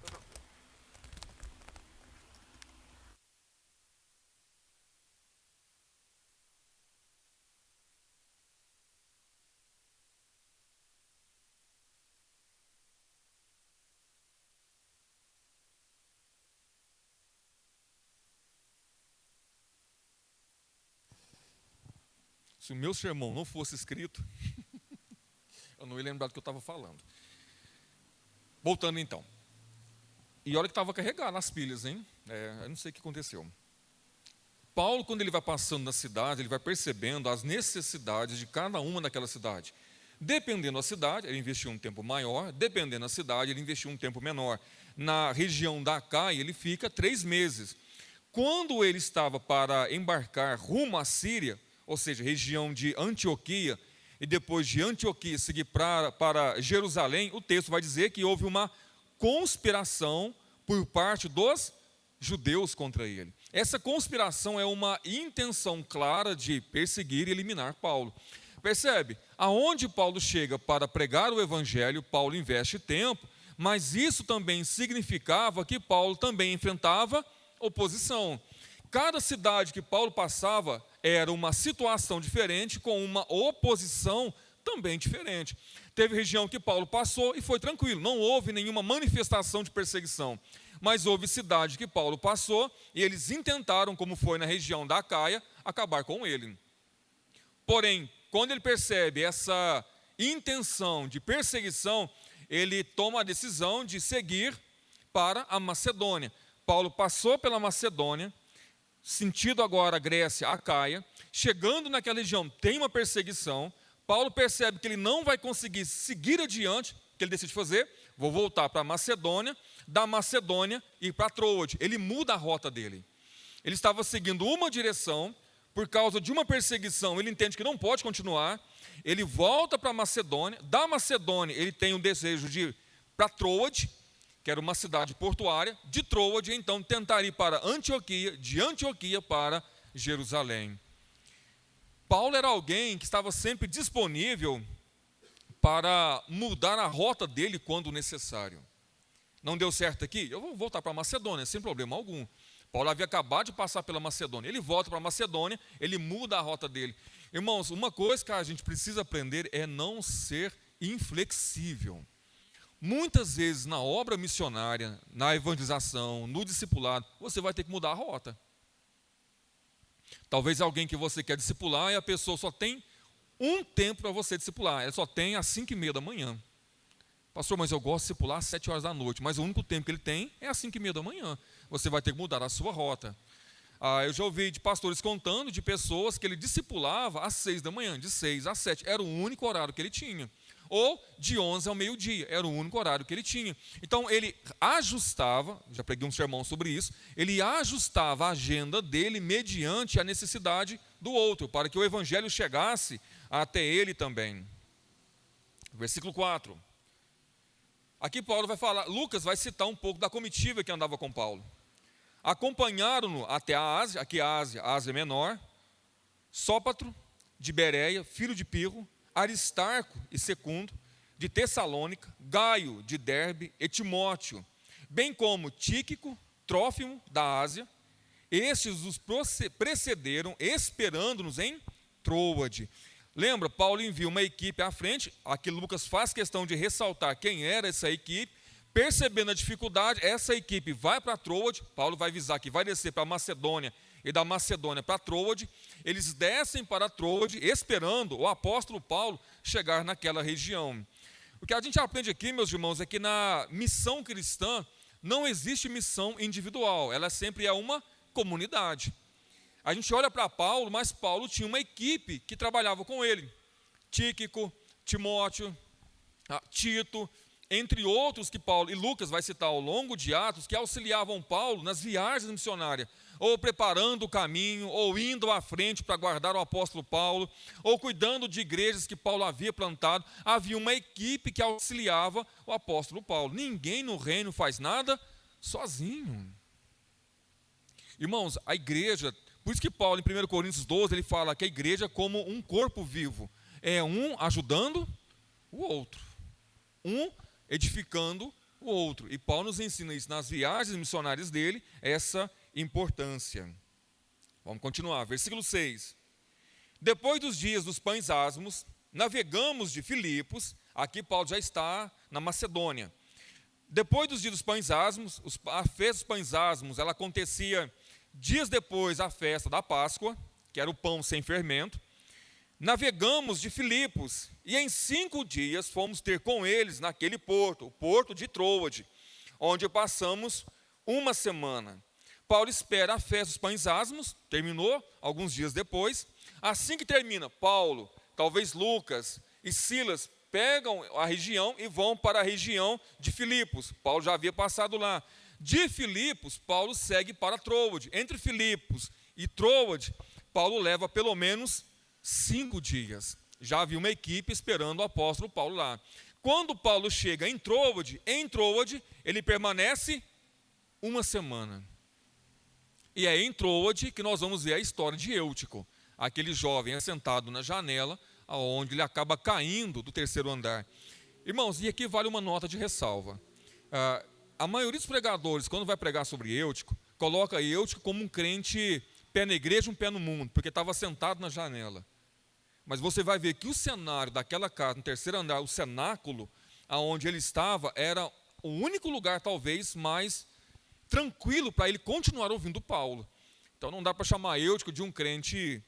Se o meu sermão não fosse escrito, eu não ia lembrar do que eu estava falando. Voltando então. E olha que estava carregado nas pilhas, hein? Eu não sei o que aconteceu. Paulo, quando ele vai passando na cidade, ele vai percebendo as necessidades de cada uma daquela cidade. Dependendo da cidade, ele investiu um tempo maior, dependendo da cidade, ele investiu um tempo menor. Na região da Acaia, ele fica 3 meses. Quando ele estava para embarcar rumo à Síria, ou seja, região de Antioquia, e depois de Antioquia seguir para Jerusalém, o texto vai dizer que houve uma conspiração por parte dos judeus contra ele. Essa conspiração é uma intenção clara de perseguir e eliminar Paulo. Percebe? Aonde Paulo chega para pregar o evangelho, Paulo investe tempo, mas isso também significava que Paulo também enfrentava oposição. Cada cidade que Paulo passava era uma situação diferente, com uma oposição também diferente. Teve região que Paulo passou e foi tranquilo, não houve nenhuma manifestação de perseguição. Mas houve cidade que Paulo passou e eles intentaram, como foi na região da Acaia, acabar com ele. Porém, quando ele percebe essa intenção de perseguição, ele toma a decisão de seguir para a Macedônia. Paulo passou pela Macedônia, sentido agora a Grécia, Acaia, chegando naquela região tem uma perseguição, Paulo percebe que ele não vai conseguir seguir adiante, o que ele decide fazer? Vou voltar para a Macedônia, da Macedônia ir para Troade. Ele muda a rota dele. Ele estava seguindo uma direção, por causa de uma perseguição, ele entende que não pode continuar, ele volta para a Macedônia, da Macedônia ele tem o desejo de ir para Troade, que era uma cidade portuária, de Troade, então tentar ir para Antioquia, de Antioquia para Jerusalém. Paulo era alguém que estava sempre disponível para mudar a rota dele quando necessário. Não deu certo aqui? Eu vou voltar para a Macedônia, sem problema algum. Paulo havia acabado de passar pela Macedônia. Ele volta para a Macedônia, ele muda a rota dele. Irmãos, uma coisa que a gente precisa aprender é não ser inflexível. Muitas vezes na obra missionária, na evangelização, no discipulado, você vai ter que mudar a rota. Talvez alguém que você quer discipular e a pessoa só tem um tempo para você discipular. Ela só tem às 5h30 da manhã. Pastor, mas eu gosto de discipular às 7 horas da noite, mas o único tempo que ele tem é às 5h30 da manhã. Você vai ter que mudar a sua rota. Eu já ouvi de pastores contando de pessoas que ele discipulava às 6 da manhã, de 6 às 7, era o único horário que ele tinha. Ou de 11 ao meio-dia, era o único horário que ele tinha. Então ele ajustava, já preguei um sermão sobre isso, ele ajustava a agenda dele mediante a necessidade do outro, para que o evangelho chegasse até ele também. Versículo 4. Aqui Paulo vai falar, Lucas vai citar um pouco da comitiva que andava com Paulo. Acompanharam-no até a Ásia, aqui a Ásia Menor, Sópatro, de Bereia, filho de Pirro, Aristarco e Secundo, de Tessalônica, Gaio, de Derbe, e Timóteo, bem como Tíquico, Trófimo, da Ásia. Estes os precederam, esperando-nos em Troade. Lembra, Paulo envia uma equipe à frente, aqui Lucas faz questão de ressaltar quem era essa equipe. Percebendo a dificuldade, essa equipe vai para Troade, Paulo vai avisar que vai descer para a Macedônia, e da Macedônia para Troade. Eles descem para Troade, esperando o apóstolo Paulo chegar naquela região. O que a gente aprende aqui, meus irmãos, é que na missão cristã não existe missão individual, ela sempre é uma comunidade. A gente olha para Paulo, mas Paulo tinha uma equipe que trabalhava com ele. Tíquico, Timóteo, Tito, entre outros que Paulo e Lucas vai citar ao longo de Atos, que auxiliavam Paulo nas viagens missionárias, ou preparando o caminho, ou indo à frente para guardar o apóstolo Paulo, ou cuidando de igrejas que Paulo havia plantado. Havia uma equipe que auxiliava o apóstolo Paulo. Ninguém no reino faz nada sozinho. Irmãos, a igreja, por isso que Paulo, em 1 Coríntios 12, ele fala que a igreja é como um corpo vivo. É um ajudando o outro. Um edificando o outro. E Paulo nos ensina isso nas viagens missionárias dele, essa importância. Vamos continuar, versículo 6. Depois dos dias dos pães asmos, navegamos de Filipos, aqui Paulo já está na Macedônia. Depois dos dias dos pães asmos, a festa dos pães asmos, ela acontecia dias depois da festa da Páscoa, que era o pão sem fermento. Navegamos de Filipos, e em 5 dias fomos ter com eles naquele porto, o porto de Troade, onde passamos uma semana. Paulo espera a festa dos pães asmos, terminou alguns dias depois. Assim que termina, Paulo, talvez Lucas e Silas pegam a região e vão para a região de Filipos. Paulo já havia passado lá. De Filipos, Paulo segue para Troade. Entre Filipos e Troade, Paulo leva pelo menos 5 dias. Já havia uma equipe esperando o apóstolo Paulo lá. Quando Paulo chega em Troade, ele permanece uma semana. E é em Troade que nós vamos ver a história de Eutico, aquele jovem assentado na janela, onde ele acaba caindo do 3º andar. Irmãos, e aqui vale uma nota de ressalva. A maioria dos pregadores, quando vai pregar sobre Eutico, coloca Eutico como um crente pé na igreja, um pé no mundo, porque estava sentado na janela. Mas você vai ver que o cenário daquela casa, no 3º andar, o cenáculo, aonde ele estava, era o único lugar, talvez, mais tranquilo para ele continuar ouvindo Paulo. Então não dá para chamar Eutico de um crente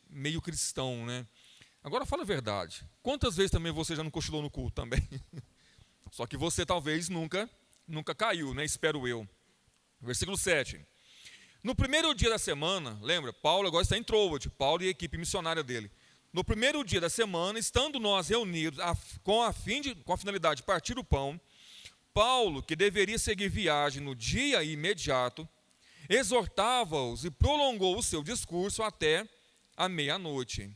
meio cristão, né? Agora fala a verdade. Quantas vezes também você já não cochilou no culto também? Só que você talvez nunca caiu, né? Espero eu. Versículo 7. No primeiro dia da semana, lembra, Paulo agora está em Troade, Paulo e a equipe missionária dele. No primeiro dia da semana, estando nós reunidos com a finalidade de partir o pão, Paulo, que deveria seguir viagem no dia imediato, exortava-os e prolongou o seu discurso até a meia-noite.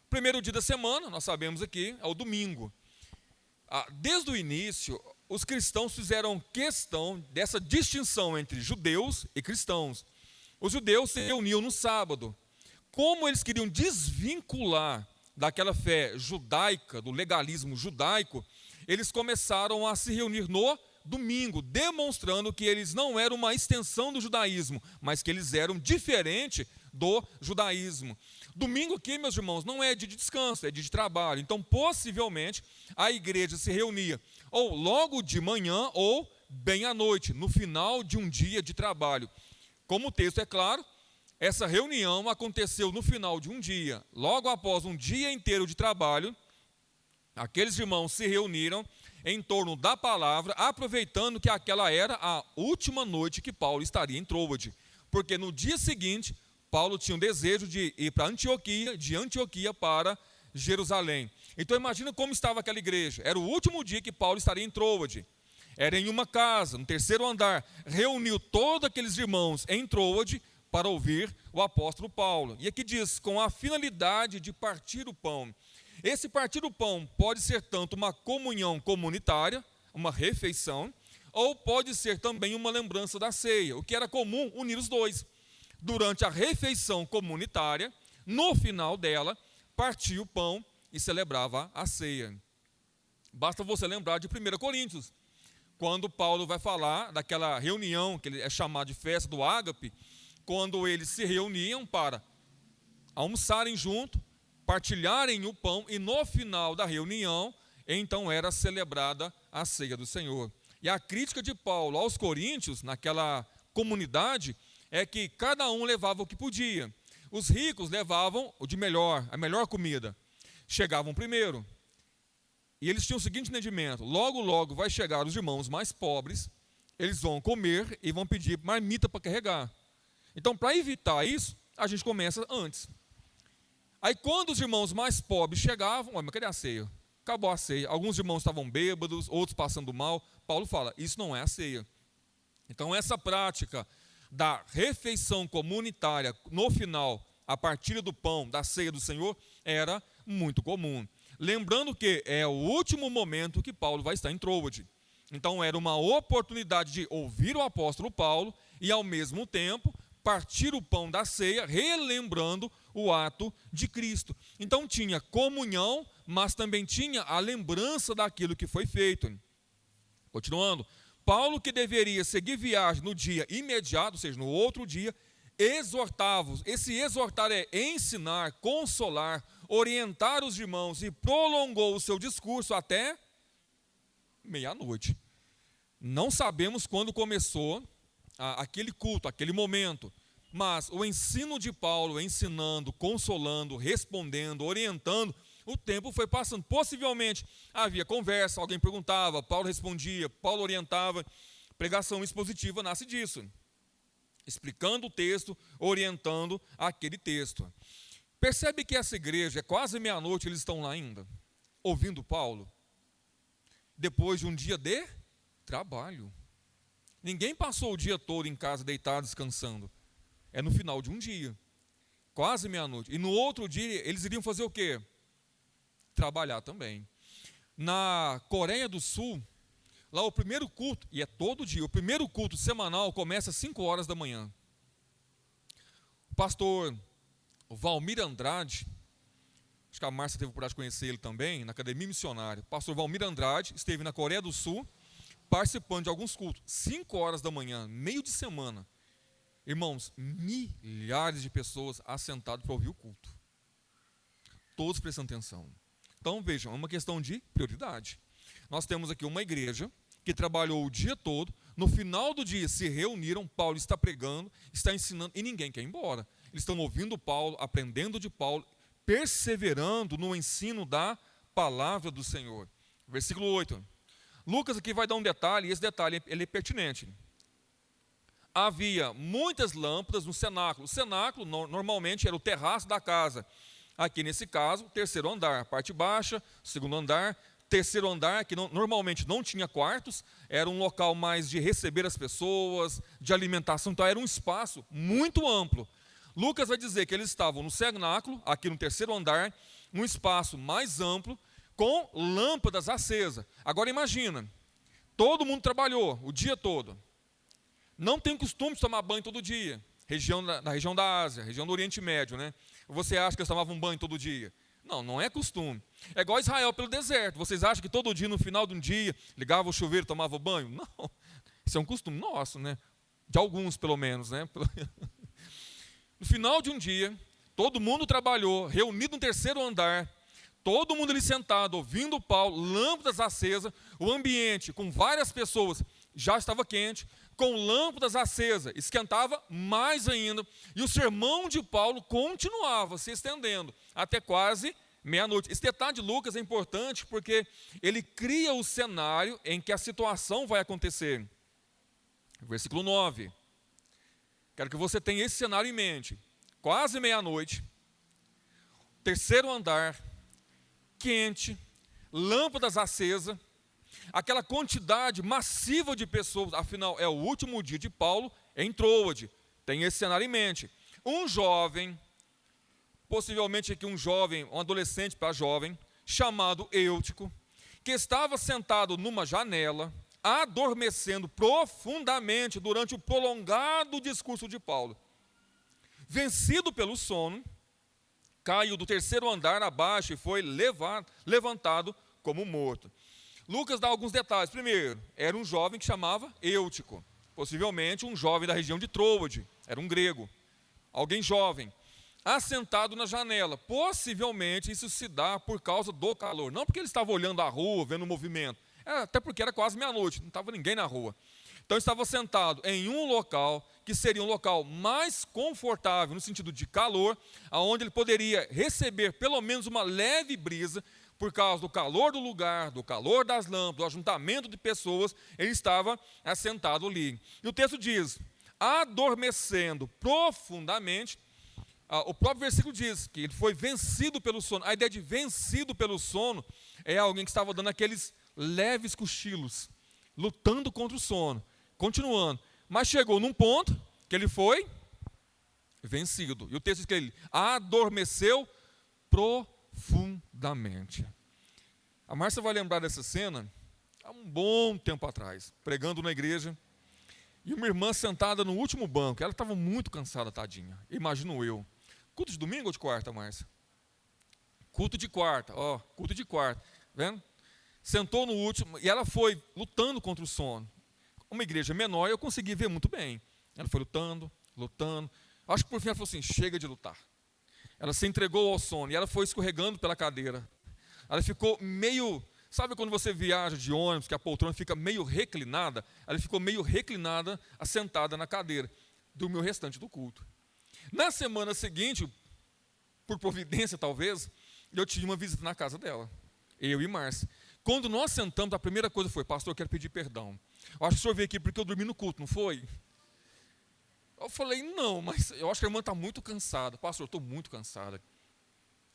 Primeiro dia da semana, nós sabemos aqui, é o domingo. Desde o início, os cristãos fizeram questão dessa distinção entre judeus e cristãos. Os judeus se reuniam no sábado. Como eles queriam desvincular daquela fé judaica, do legalismo judaico, eles começaram a se reunir no domingo, demonstrando que eles não eram uma extensão do judaísmo, mas que eles eram diferentes do judaísmo. Domingo aqui, meus irmãos, não é dia de descanso, é dia de trabalho. Então, possivelmente, a igreja se reunia ou logo de manhã ou bem à noite, no final de um dia de trabalho. Como o texto é claro, essa reunião aconteceu no final de um dia. Logo após um dia inteiro de trabalho, aqueles irmãos se reuniram em torno da palavra, aproveitando que aquela era a última noite que Paulo estaria em Troade. Porque no dia seguinte, Paulo tinha um desejo de ir para Antioquia, de Antioquia para Jerusalém. Então imagina como estava aquela igreja. Era o último dia que Paulo estaria em Troade. Era em uma casa, no 3º andar. Reuniu todos aqueles irmãos em Troade para ouvir o apóstolo Paulo. E aqui diz, com a finalidade de partir o pão. Esse partir o pão pode ser tanto uma comunhão comunitária, uma refeição, ou pode ser também uma lembrança da ceia. O que era comum unir os dois. Durante a refeição comunitária, no final dela, partia o pão e celebrava a ceia. Basta você lembrar de 1 Coríntios, quando Paulo vai falar daquela reunião, que é chamada de festa do ágape, quando eles se reuniam para almoçarem junto, partilharem o pão, e no final da reunião, então era celebrada a ceia do Senhor. E a crítica de Paulo aos coríntios, naquela comunidade, é que cada um levava o que podia. Os ricos levavam o de melhor, a melhor comida. Chegavam primeiro. E eles tinham o seguinte entendimento: logo, logo vai chegar os irmãos mais pobres, eles vão comer e vão pedir marmita para carregar. Então, para evitar isso, a gente começa antes. Aí, quando os irmãos mais pobres chegavam, mas cadê a ceia? Acabou a ceia. Alguns irmãos estavam bêbados, outros passando mal. Paulo fala, isso não é a ceia. Então, essa prática da refeição comunitária, no final, a partilha do pão, da ceia do Senhor, era muito comum. Lembrando que é o último momento que Paulo vai estar em Troade. Então, era uma oportunidade de ouvir o apóstolo Paulo e, ao mesmo tempo, partir o pão da ceia, relembrando o ato de Cristo. Então, tinha comunhão, mas também tinha a lembrança daquilo que foi feito. Continuando, Paulo, que deveria seguir viagem no dia imediato, ou seja, no outro dia, exortava-os. Esse exortar é ensinar, consolar, orientar os irmãos, e prolongou o seu discurso até meia-noite. Não sabemos quando começou aquele culto, aquele momento, mas o ensino de Paulo, ensinando, consolando, respondendo, orientando, o tempo foi passando. Possivelmente havia conversa, alguém perguntava, Paulo respondia, Paulo orientava. Pregação expositiva nasce disso. explicando o texto, orientando aquele texto. Percebe que essa igreja, é quase meia-noite, eles estão lá ainda, ouvindo Paulo, depois de um dia de trabalho. Ninguém passou o dia todo em casa deitado, descansando. É no final de um dia, quase meia-noite. E no outro dia, eles iriam fazer o quê? Trabalhar também. Na Coreia do Sul, lá o primeiro culto, e é todo dia, o primeiro culto semanal começa às 5 horas da manhã. O pastor Valmir Andrade, acho que a Márcia teve o prazer de conhecer ele também, na Academia Missionária. O pastor Valmir Andrade esteve na Coreia do Sul, participando de alguns cultos, 5 horas da manhã, meio de semana. Irmãos, milhares de pessoas assentadas para ouvir o culto. Todos prestando atenção. Então, vejam, é uma questão de prioridade. Nós temos aqui uma igreja que trabalhou o dia todo, no final do dia se reuniram, Paulo está pregando, está ensinando, e ninguém quer ir embora. Eles estão ouvindo Paulo, aprendendo de Paulo, perseverando no ensino da palavra do Senhor. Versículo 8. Lucas aqui vai dar um detalhe, e esse detalhe ele é pertinente. Havia muitas lâmpadas no cenáculo. O cenáculo normalmente era o terraço da casa. Aqui nesse caso, terceiro andar, parte baixa, segundo andar, terceiro andar, que normalmente não tinha quartos, era um local mais de receber as pessoas, de alimentação, então era um espaço muito amplo. Lucas vai dizer que eles estavam no cenáculo, aqui no terceiro andar, num espaço mais amplo, com lâmpadas acesas. Agora imagina, todo mundo trabalhou o dia todo, não tem costume de tomar banho todo dia, na região da Ásia, região do Oriente Médio, né? Você acha que eles tomavam banho todo dia? Não, não é costume. É igual Israel pelo deserto. Vocês acham que todo dia, no final de um dia, ligava o chuveiro e tomava banho? Não, isso é um costume nosso, né? De alguns, pelo menos, né? No final de um dia, todo mundo trabalhou, reunido no terceiro andar, todo mundo ali sentado, ouvindo Paulo, lâmpadas acesas, o ambiente com várias pessoas já estava quente, com lâmpadas acesas, esquentava mais ainda, e o sermão de Paulo continuava se estendendo até quase meia-noite. Esse detalhe de Lucas é importante porque ele cria o cenário em que a situação vai acontecer. Versículo 9. Quero que você tenha esse cenário em mente. Quase meia-noite, terceiro andar, quente, lâmpadas acesas, aquela quantidade massiva de pessoas, afinal é o último dia de Paulo em Troade. Tem esse cenário em mente. Um jovem, possivelmente aqui um jovem, um adolescente para jovem, chamado Eutico, que estava sentado numa janela, adormecendo profundamente durante o prolongado discurso de Paulo. Vencido pelo sono, caiu do terceiro andar abaixo e foi levantado como morto. Lucas dá alguns detalhes. Primeiro, era um jovem que chamava Eutico, possivelmente um jovem da região de Troade, era um grego, alguém jovem, assentado na janela. Possivelmente isso se dá por causa do calor, não porque ele estava olhando a rua, vendo o movimento, até porque era quase meia-noite, não estava ninguém na rua. Então estava sentado em um local que seria um local mais confortável, no sentido de calor, aonde ele poderia receber pelo menos uma leve brisa, por causa do calor do lugar, do calor das lâmpadas, do ajuntamento de pessoas, ele estava assentado ali. E o texto diz, adormecendo profundamente, o próprio versículo diz que ele foi vencido pelo sono. A ideia de vencido pelo sono é alguém que estava dando aqueles leves cochilos, lutando contra o sono, continuando. Mas chegou num ponto que ele foi vencido. E o texto diz que ele adormeceu profundamente. A Márcia vai lembrar dessa cena há um bom tempo atrás, pregando na igreja, e uma irmã sentada no último banco. Ela estava muito cansada, tadinha, imagino eu. Culto de domingo ou de quarta, Márcia? Culto de quarta, culto de quarta, vendo? Sentou no último, e ela foi lutando contra o sono. Uma igreja menor, eu consegui ver muito bem. Ela foi lutando. Acho que por fim ela falou assim, chega de lutar. Ela se entregou ao sono, e ela foi escorregando pela cadeira. Ela ficou meio, sabe quando você viaja de ônibus, que a poltrona fica meio reclinada? Ela ficou meio reclinada, assentada na cadeira. Dormiu o restante do culto. Na semana seguinte, por providência talvez, eu tive uma visita na casa dela, eu e Márcia. Quando nós sentamos, a primeira coisa foi, pastor, eu quero pedir perdão. Eu acho que o senhor veio aqui porque eu dormi no culto, não foi? Eu falei, não, mas eu acho que a irmã está muito cansada. Pastor, eu estou muito cansada.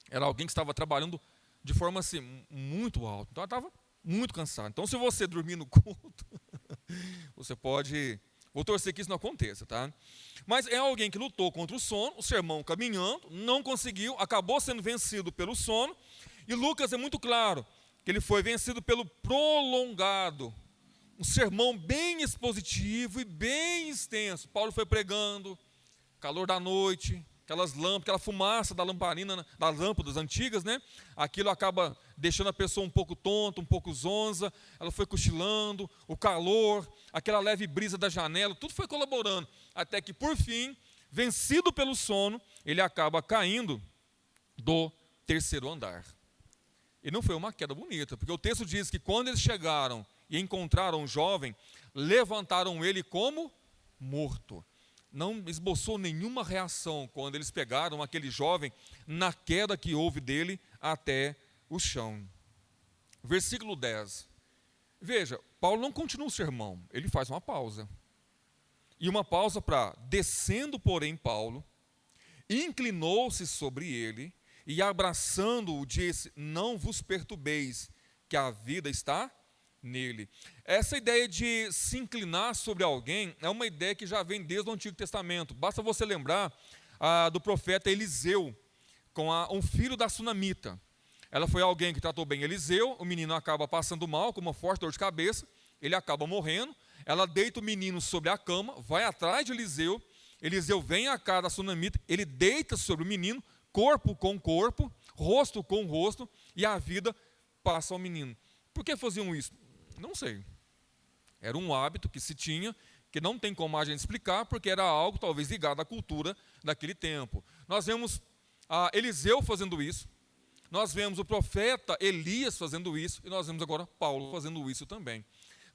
Era alguém que estava trabalhando de forma assim, muito alta. Então ela estava muito cansada. Então se você dormir no culto, você pode... Vou torcer que isso não aconteça, tá? Mas é alguém que lutou contra o sono, o sermão caminhando, não conseguiu, acabou sendo vencido pelo sono. E Lucas é muito claro que ele foi vencido pelo prolongado. Um sermão bem expositivo e bem extenso. Paulo foi pregando, calor da noite, aquelas lâmpadas, aquela fumaça da lamparina, das lâmpadas antigas, né? Aquilo acaba deixando a pessoa um pouco tonta, um pouco zonza. Ela foi cochilando, o calor, aquela leve brisa da janela, tudo foi colaborando. Até que, por fim, vencido pelo sono, ele acaba caindo do 3º andar. E não foi uma queda bonita, porque o texto diz que quando eles chegaram e encontraram o jovem, levantaram ele como morto. Não esboçou nenhuma reação quando eles pegaram aquele jovem na queda que houve dele até o chão. Versículo 10. Veja, Paulo não continua o sermão, ele faz uma pausa. E uma pausa para, descendo, porém, Paulo, inclinou-se sobre ele e abraçando-o disse, não vos perturbeis, que a vida está nele. Essa ideia de se inclinar sobre alguém é uma ideia que já vem desde o Antigo Testamento. Basta você lembrar do profeta Eliseu, com um filho da sunamita. Ela foi alguém que tratou bem Eliseu, o menino acaba passando mal, com uma forte dor de cabeça, ele acaba morrendo, ela deita o menino sobre a cama, vai atrás de Eliseu, Eliseu vem à casa da sunamita, ele deita sobre o menino, corpo com corpo, rosto com rosto, e a vida passa ao menino. Por que faziam isso? Não sei. Era um hábito que se tinha, que não tem como a gente explicar, porque era algo talvez ligado à cultura daquele tempo. Nós vemos Eliseu fazendo isso, nós vemos o profeta Elias fazendo isso, e nós vemos agora Paulo fazendo isso também.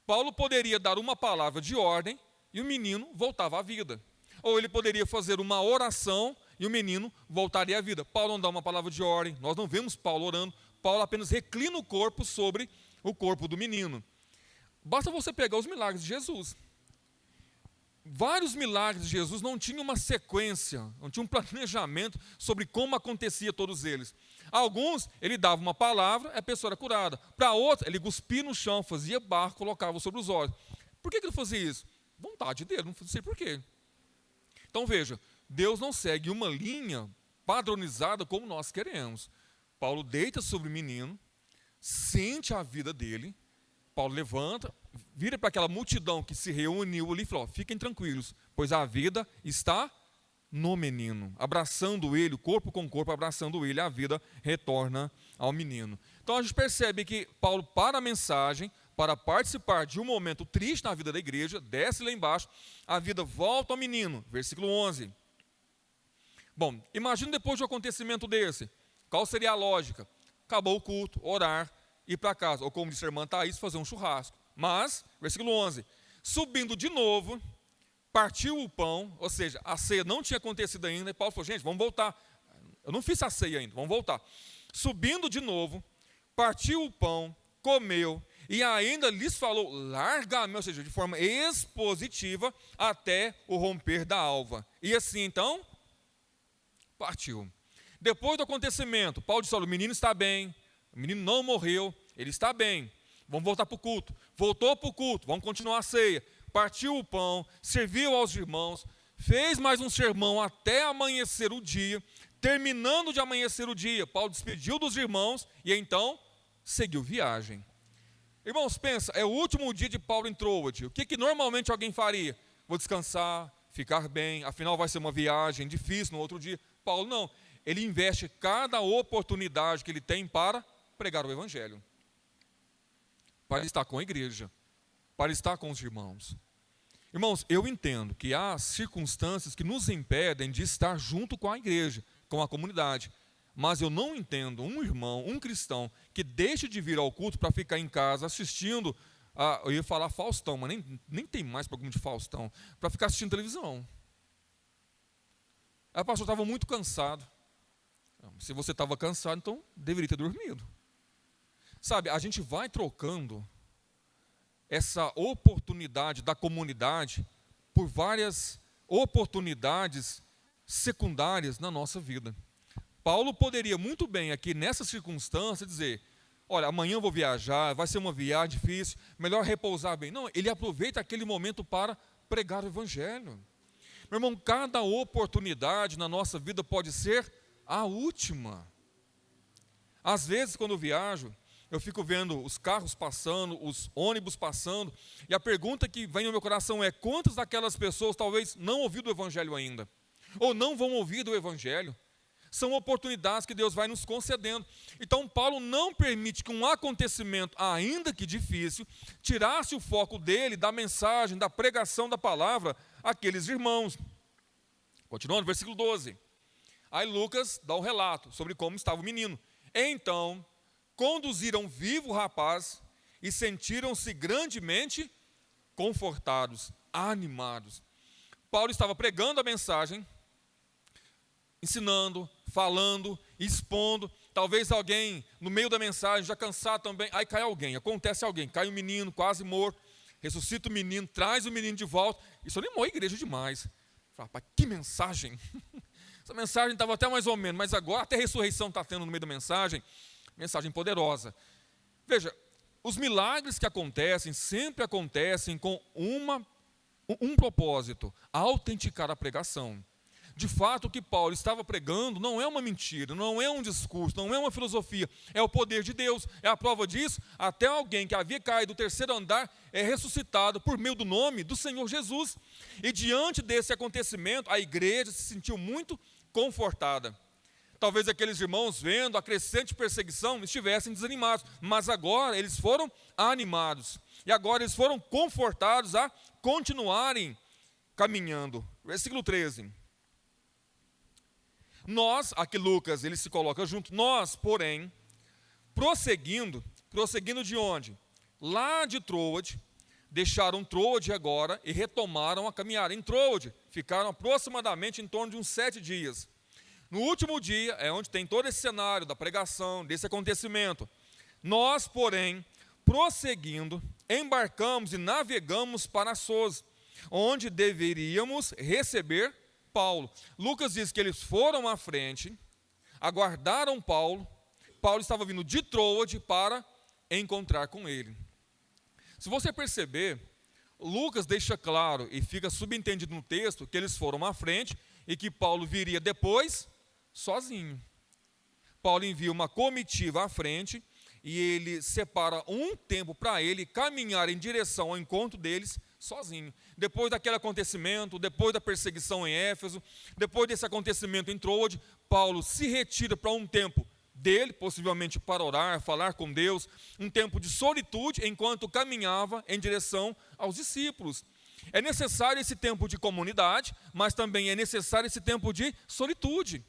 Paulo poderia dar uma palavra de ordem, e o menino voltava à vida. Ou ele poderia fazer uma oração, e o menino voltaria à vida. Paulo não dá uma palavra de ordem, nós não vemos Paulo orando, Paulo apenas reclina o corpo sobre o corpo do menino. Basta você pegar os milagres de Jesus. Vários milagres de Jesus não tinham uma sequência, não tinham um planejamento sobre como acontecia todos eles. Alguns, ele dava uma palavra, a pessoa era curada. Para outros, ele cuspia no chão, fazia barro, colocava sobre os olhos. Por que ele fazia isso? Vontade dele, não sei por quê. Então veja, Deus não segue uma linha padronizada como nós queremos. Paulo deita sobre o menino, sente a vida dele, Paulo levanta, vira para aquela multidão que se reuniu ali e falou, fiquem tranquilos, pois a vida está no menino. Abraçando ele, corpo com corpo, abraçando ele, a vida retorna ao menino. Então a gente percebe que Paulo para a mensagem, para participar de um momento triste na vida da igreja, desce lá embaixo, a vida volta ao menino. Versículo 11. Bom, imagina depois de um acontecimento desse, qual seria a lógica? Acabou o culto, orar, ir para casa, ou como disse a irmã Thaís, fazer um churrasco. Mas, versículo 11, subindo de novo, partiu o pão, ou seja, a ceia não tinha acontecido ainda, e Paulo falou, gente, vamos voltar. Eu não fiz a ceia ainda, vamos voltar. Subindo de novo, partiu o pão, comeu, e ainda lhes falou largamente, ou seja, de forma expositiva, até o romper da alva. E assim, então, partiu. Depois do acontecimento, Paulo disse, olha, o menino está bem, o menino não morreu, ele está bem, vamos voltar para o culto. Voltou para o culto, vamos continuar a ceia. Partiu o pão, serviu aos irmãos, fez mais um sermão até amanhecer o dia. Terminando de amanhecer o dia, Paulo despediu dos irmãos e então seguiu viagem. Irmãos, pensa, é o último dia de Paulo em Troade. O que normalmente alguém faria? Vou descansar, ficar bem, afinal vai ser uma viagem difícil no outro dia. Paulo não, ele investe cada oportunidade que ele tem para pregar o evangelho, para estar com a igreja, para estar com os irmãos. Irmãos, eu entendo que há circunstâncias que nos impedem de estar junto com a igreja, com a comunidade, mas eu não entendo um irmão, um cristão, que deixe de vir ao culto para ficar em casa assistindo, eu ia falar Faustão, mas nem tem mais programa de Faustão, para ficar assistindo televisão. Aí o pastor estava muito cansado. Se você estava cansado, então deveria ter dormido. Sabe, a gente vai trocando essa oportunidade da comunidade por várias oportunidades secundárias na nossa vida. Paulo poderia muito bem aqui nessa circunstância dizer, olha, amanhã eu vou viajar, vai ser uma viagem difícil, melhor repousar bem. Não, ele aproveita aquele momento para pregar o evangelho. Meu irmão, cada oportunidade na nossa vida pode ser a última. Às vezes, quando eu viajo, eu fico vendo os carros passando, os ônibus passando, e a pergunta que vem no meu coração é, quantas daquelas pessoas talvez não ouviram o evangelho ainda? Ou não vão ouvir do evangelho? São oportunidades que Deus vai nos concedendo. Então, Paulo não permite que um acontecimento, ainda que difícil, tirasse o foco dele, da mensagem, da pregação da palavra, àqueles irmãos. Continuando, versículo 12. Aí Lucas dá o relato sobre como estava o menino. Então, conduziram vivo o rapaz e sentiram-se grandemente confortados, animados. Paulo estava pregando a mensagem, ensinando, falando, expondo. Talvez alguém, no meio da mensagem, já cansado também, aí cai alguém, acontece alguém, cai um menino quase morto, ressuscita o menino, traz o menino de volta. Isso animou a igreja demais. Rapaz, que mensagem! Essa mensagem estava até mais ou menos, mas agora até ressurreição está tendo no meio da mensagem poderosa. Veja, os milagres que acontecem, sempre acontecem com um propósito, autenticar a pregação. De fato, o que Paulo estava pregando não é uma mentira, não é um discurso, não é uma filosofia, é o poder de Deus. É a prova disso, até alguém que havia caído do terceiro andar é ressuscitado por meio do nome do Senhor Jesus. E diante desse acontecimento, a igreja se sentiu muito confortada. Talvez aqueles irmãos, vendo a crescente perseguição, estivessem desanimados, mas agora eles foram animados. E agora eles foram confortados a continuarem caminhando. Versículo 13. Nós, aqui Lucas, ele se coloca junto, nós, porém, prosseguindo de onde? Lá de Troade, deixaram Troade agora e retomaram a caminhada. Em Troade, ficaram aproximadamente em torno de uns 7 dias. No último dia, é onde tem todo esse cenário da pregação, desse acontecimento. Nós, porém, prosseguindo, embarcamos e navegamos para Assos, onde deveríamos receber Paulo. Lucas diz que eles foram à frente, aguardaram Paulo. Paulo estava vindo de Troade para encontrar com ele. Se você perceber, Lucas deixa claro e fica subentendido no texto que eles foram à frente e que Paulo viria depois sozinho. Paulo envia uma comitiva à frente e ele separa um tempo para ele caminhar em direção ao encontro deles sozinho. Depois daquele acontecimento, depois da perseguição em Éfeso, depois desse acontecimento em Troade, Paulo se retira para um tempo dele, possivelmente para orar, falar com Deus, um tempo de solitude, enquanto caminhava em direção aos discípulos. É necessário esse tempo de comunidade, mas também é necessário esse tempo de solitude.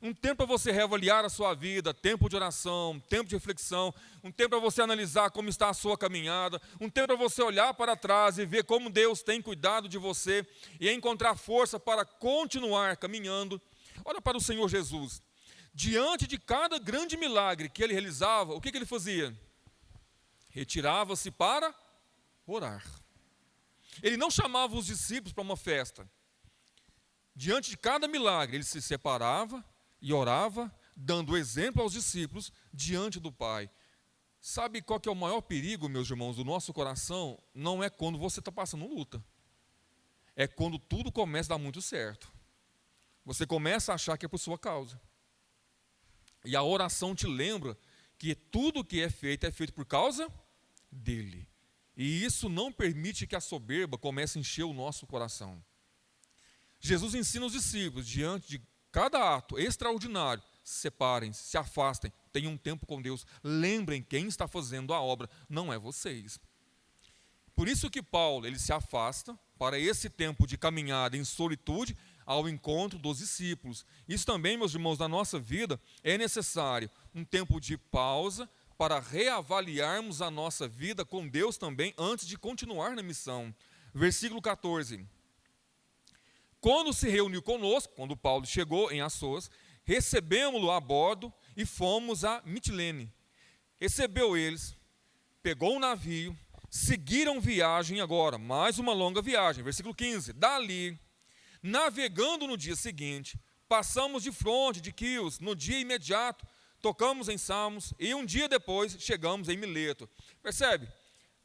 Um tempo para você reavaliar a sua vida, tempo de oração, tempo de reflexão, um tempo para você analisar como está a sua caminhada, um tempo para você olhar para trás e ver como Deus tem cuidado de você e encontrar força para continuar caminhando. Olha para o Senhor Jesus. Diante de cada grande milagre que ele realizava, o que ele fazia? Retirava-se para orar. Ele não chamava os discípulos para uma festa. Diante de cada milagre, ele se separava e orava, dando exemplo aos discípulos diante do Pai. Sabe qual que é o maior perigo, meus irmãos, do nosso coração? Não é quando você está passando luta. É quando tudo começa a dar muito certo. Você começa a achar que é por sua causa. E a oração te lembra que tudo que é feito por causa dele. E isso não permite que a soberba comece a encher o nosso coração. Jesus ensina os discípulos, diante de cada ato extraordinário, separem-se, se afastem, tenham um tempo com Deus. Lembrem quem está fazendo a obra, não é vocês. Por isso que Paulo, ele se afasta para esse tempo de caminhada em solitude ao encontro dos discípulos. Isso também, meus irmãos, na nossa vida é necessário um tempo de pausa para reavaliarmos a nossa vida com Deus também antes de continuar na missão. Versículo 14. Quando se reuniu conosco, quando Paulo chegou em Assos, recebemos-lo a bordo e fomos a Mitilene. Recebeu eles, pegou um navio, seguiram viagem agora, mais uma longa viagem. Versículo 15. Dali, Navegando no dia seguinte, passamos de fronte de Quios. No dia imediato, tocamos em Samos e um dia depois chegamos em Mileto. Percebe?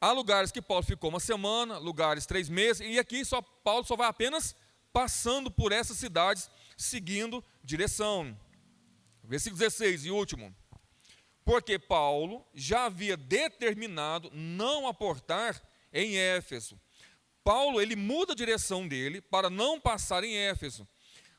Há lugares que Paulo ficou uma semana, lugares 3 meses, e aqui Paulo só vai apenas passando por essas cidades, seguindo direção. Versículo 16 e último. Porque Paulo já havia determinado não aportar em Éfeso. Paulo, ele muda a direção dele para não passar em Éfeso.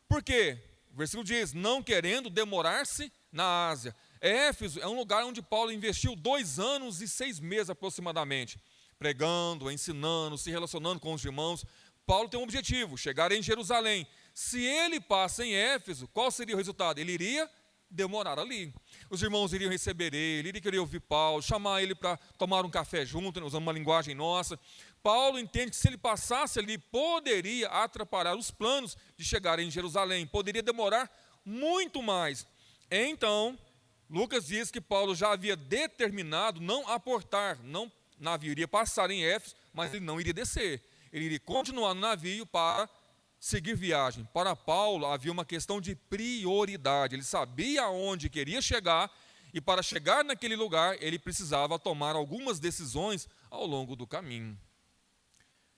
Por quê? O versículo diz, não querendo demorar-se na Ásia. Éfeso é um lugar onde Paulo investiu 2 anos e 6 meses aproximadamente, pregando, ensinando, se relacionando com os irmãos. Paulo tem um objetivo, chegar em Jerusalém. Se ele passa em Éfeso, qual seria o resultado? Ele iria demorar ali. Os irmãos iriam receber ele, iriam querer ouvir Paulo, chamar ele para tomar um café junto, usando uma linguagem nossa. Paulo entende que se ele passasse ali, poderia atrapalhar os planos de chegar em Jerusalém, poderia demorar muito mais. Então, Lucas diz que Paulo já havia determinado não aportar, não navio iria passar em Éfeso, mas ele não iria descer. Ele iria continuar no navio para seguir viagem. Para Paulo havia uma questão de prioridade. Ele sabia aonde queria chegar e para chegar naquele lugar ele precisava tomar algumas decisões ao longo do caminho.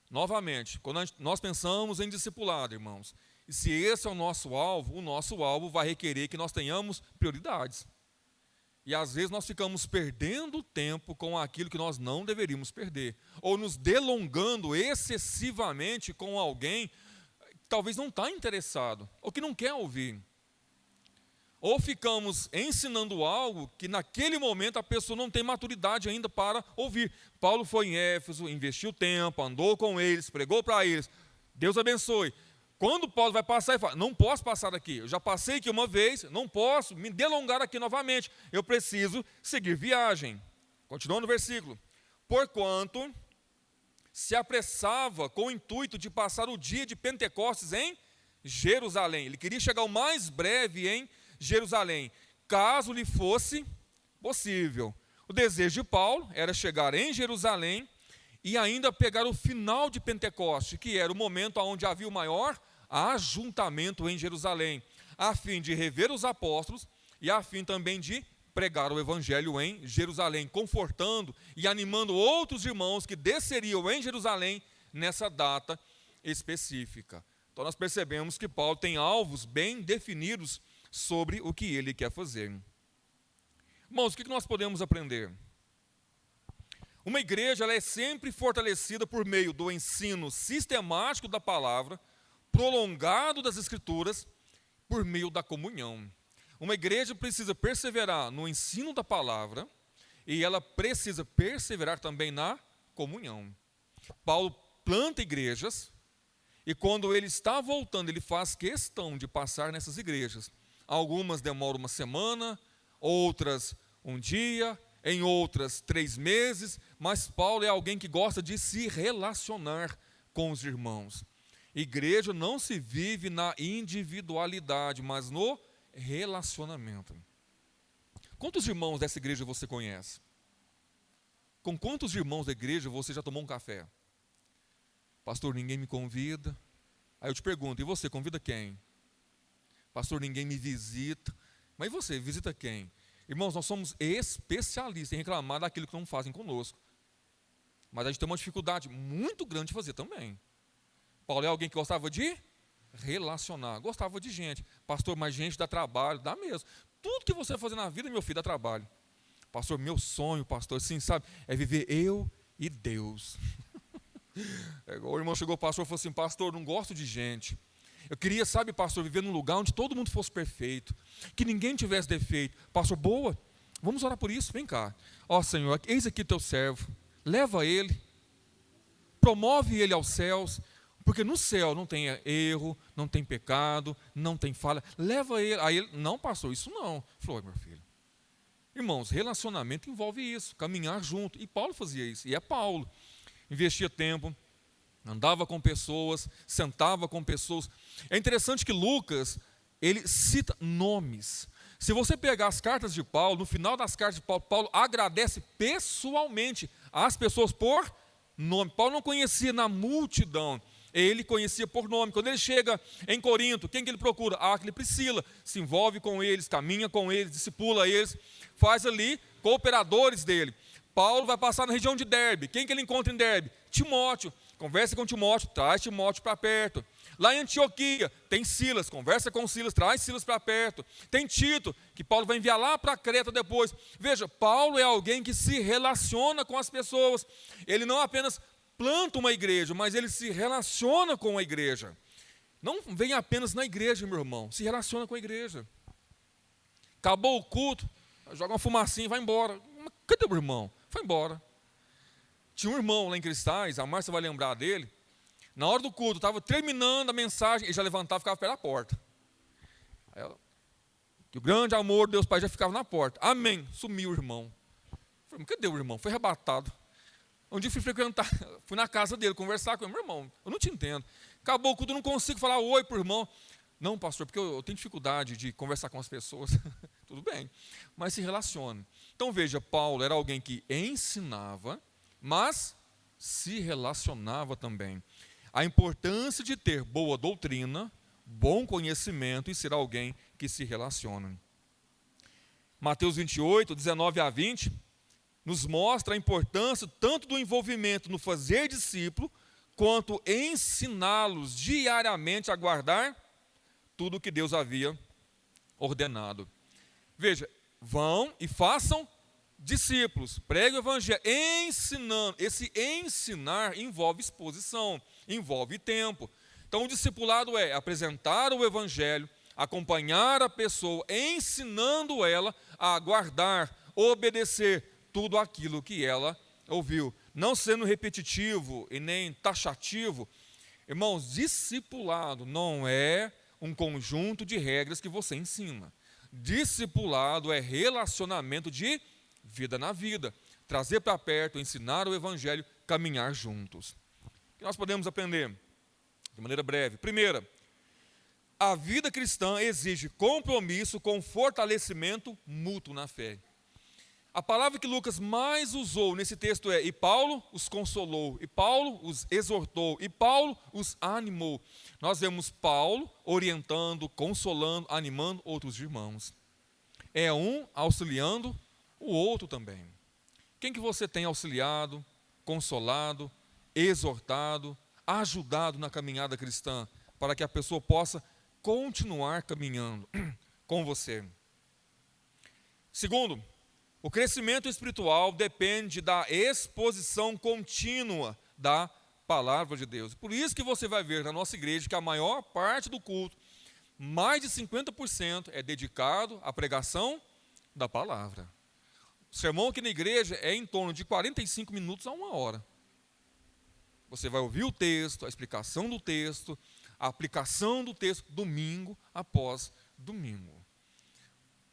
Novamente, quando nós pensamos em discipulado, irmãos, e se esse é o nosso alvo vai requerer que nós tenhamos prioridades. E às vezes nós ficamos perdendo tempo com aquilo que nós não deveríamos perder, ou nos delongando excessivamente com alguém que talvez não está interessado, ou que não quer ouvir. Ou ficamos ensinando algo que naquele momento a pessoa não tem maturidade ainda para ouvir. Paulo foi em Éfeso, investiu tempo, andou com eles, pregou para eles. Deus abençoe. Quando Paulo vai passar, ele fala, não posso passar aqui, eu já passei aqui uma vez, não posso me delongar aqui novamente, eu preciso seguir viagem. Continuando no versículo. Porquanto se apressava com o intuito de passar o dia de Pentecostes em Jerusalém. Ele queria chegar o mais breve em Jerusalém, caso lhe fosse possível. O desejo de Paulo era chegar em Jerusalém e ainda pegar o final de Pentecostes, que era o momento onde havia o maior ajuntamento em Jerusalém, a fim de rever os apóstolos e a fim também de pregar o evangelho em Jerusalém, confortando e animando outros irmãos que desceriam em Jerusalém nessa data específica. Então nós percebemos que Paulo tem alvos bem definidos sobre o que ele quer fazer. Irmãos, o que nós podemos aprender? Uma igreja ela é sempre fortalecida por meio do ensino sistemático da palavra, prolongado das escrituras, por meio da comunhão. Uma igreja precisa perseverar no ensino da palavra e ela precisa perseverar também na comunhão. Paulo planta igrejas e quando ele está voltando, ele faz questão de passar nessas igrejas. Algumas demoram uma semana, outras um dia, em outras 3 meses, mas Paulo é alguém que gosta de se relacionar com os irmãos. Igreja não se vive na individualidade, mas no relacionamento. Quantos irmãos dessa igreja você conhece? Com quantos irmãos da igreja você já tomou um café? Pastor, ninguém me convida. Aí eu te pergunto, e você convida quem? Pastor, ninguém me visita. Mas e você, visita quem? Irmãos, nós somos especialistas em reclamar daquilo que não fazem conosco. Mas a gente tem uma dificuldade muito grande de fazer também. Paulo é alguém que gostava de relacionar, gostava de gente. Pastor, mas gente dá trabalho, dá mesmo. Tudo que você vai fazer na vida, meu filho, dá trabalho. Pastor, meu sonho, pastor, assim, sabe, é viver eu e Deus. O irmão chegou, o pastor, e falou assim, pastor, não gosto de gente. Eu queria, sabe, pastor, viver num lugar onde todo mundo fosse perfeito, que ninguém tivesse defeito. Pastor, boa, vamos orar por isso, vem cá. Ó Senhor, eis aqui teu servo, leva ele, promove ele aos céus, porque no céu não tem erro, não tem pecado, não tem falha. Leva ele, aí ele, não pastor, isso não. Falou, meu filho. Irmãos, relacionamento envolve isso, caminhar junto. E Paulo fazia isso, e é Paulo. Investia tempo, andava com pessoas, sentava com pessoas. É interessante que Lucas, ele cita nomes. Se você pegar as cartas de Paulo, no final das cartas de Paulo, Paulo agradece pessoalmente às pessoas por nome. Paulo não conhecia na multidão. ele conhecia por nome. Quando ele chega em Corinto, quem que ele procura? Áquila e Priscila. Se envolve com eles, caminha com eles, discipula eles, faz ali cooperadores dele. Paulo vai passar na região de Derbe. Quem que ele encontra em Derbe? Timóteo. Conversa com Timóteo, traz Timóteo para perto. Lá em Antioquia, tem Silas, conversa com Silas, traz Silas para perto. Tem Tito, que Paulo vai enviar lá para Creta depois. Veja, Paulo é alguém que se relaciona com as pessoas. Ele não apenas planta uma igreja, mas ele se relaciona com a igreja. Não vem apenas na igreja, meu irmão, se relaciona com a igreja. Acabou o culto, joga uma fumacinha e vai embora. Cadê o irmão? Foi embora. Tinha um irmão lá em Cristais, a Márcia vai lembrar dele. Na hora do culto, estava terminando a mensagem, ele já levantava e ficava perto da porta. Que o grande amor de Deus Pai já ficava na porta. Amém. Sumiu o irmão. Falei, cadê o irmão? Foi arrebatado. Um dia fui frequentar, fui na casa dele, conversar com ele. Meu irmão, eu não te entendo. Acabou o culto, eu não consigo falar oi para o irmão. Não, pastor, porque eu tenho dificuldade de conversar com as pessoas. Tudo bem, mas se relacione. Então veja, Paulo era alguém que ensinava, mas se relacionava também. A importância de ter boa doutrina, bom conhecimento e ser alguém que se relaciona. Mateus 28, 19 a 20, nos mostra a importância tanto do envolvimento no fazer discípulo, quanto ensiná-los diariamente a guardar tudo o que Deus havia ordenado. Veja, vão e façam discípulos, pregue o evangelho, ensinando. Esse ensinar envolve exposição, envolve tempo. Então o discipulado é apresentar o evangelho, acompanhar a pessoa, ensinando ela a guardar, obedecer tudo aquilo que ela ouviu. Não sendo repetitivo e nem taxativo. Irmãos, discipulado não é um conjunto de regras que você ensina. Discipulado é relacionamento de vida na vida. Trazer para perto, ensinar o evangelho, caminhar juntos. O que nós podemos aprender? De maneira breve. Primeira, a vida cristã exige compromisso com fortalecimento mútuo na fé. A palavra que Lucas mais usou nesse texto é: e Paulo os consolou, e Paulo os exortou, e Paulo os animou. Nós vemos Paulo orientando, consolando, animando outros irmãos. É um auxiliando o outro também. Quem que você tem auxiliado, consolado, exortado, ajudado na caminhada cristã, para que a pessoa possa continuar caminhando com você? Segundo, o crescimento espiritual depende da exposição contínua da palavra de Deus. Por isso que você vai ver na nossa igreja que a maior parte do culto, mais de 50%, é dedicado à pregação da palavra. O sermão aqui na igreja é em torno de 45 minutos a 1 hora. Você vai ouvir o texto, a explicação do texto, a aplicação do texto, domingo após domingo.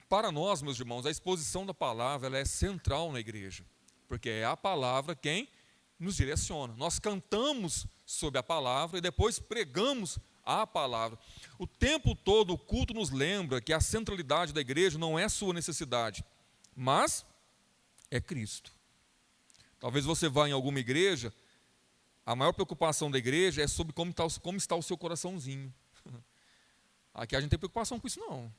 Para nós, meus irmãos, a exposição da palavra ela é central na igreja, porque é a palavra quem nos direciona. Nós cantamos sobre a palavra e depois pregamos a palavra. O tempo todo o culto nos lembra que a centralidade da igreja não é sua necessidade, mas é Cristo. Talvez você vá em alguma igreja, a maior preocupação da igreja é sobre como está o seu coraçãozinho. Aqui a gente não tem preocupação com isso não.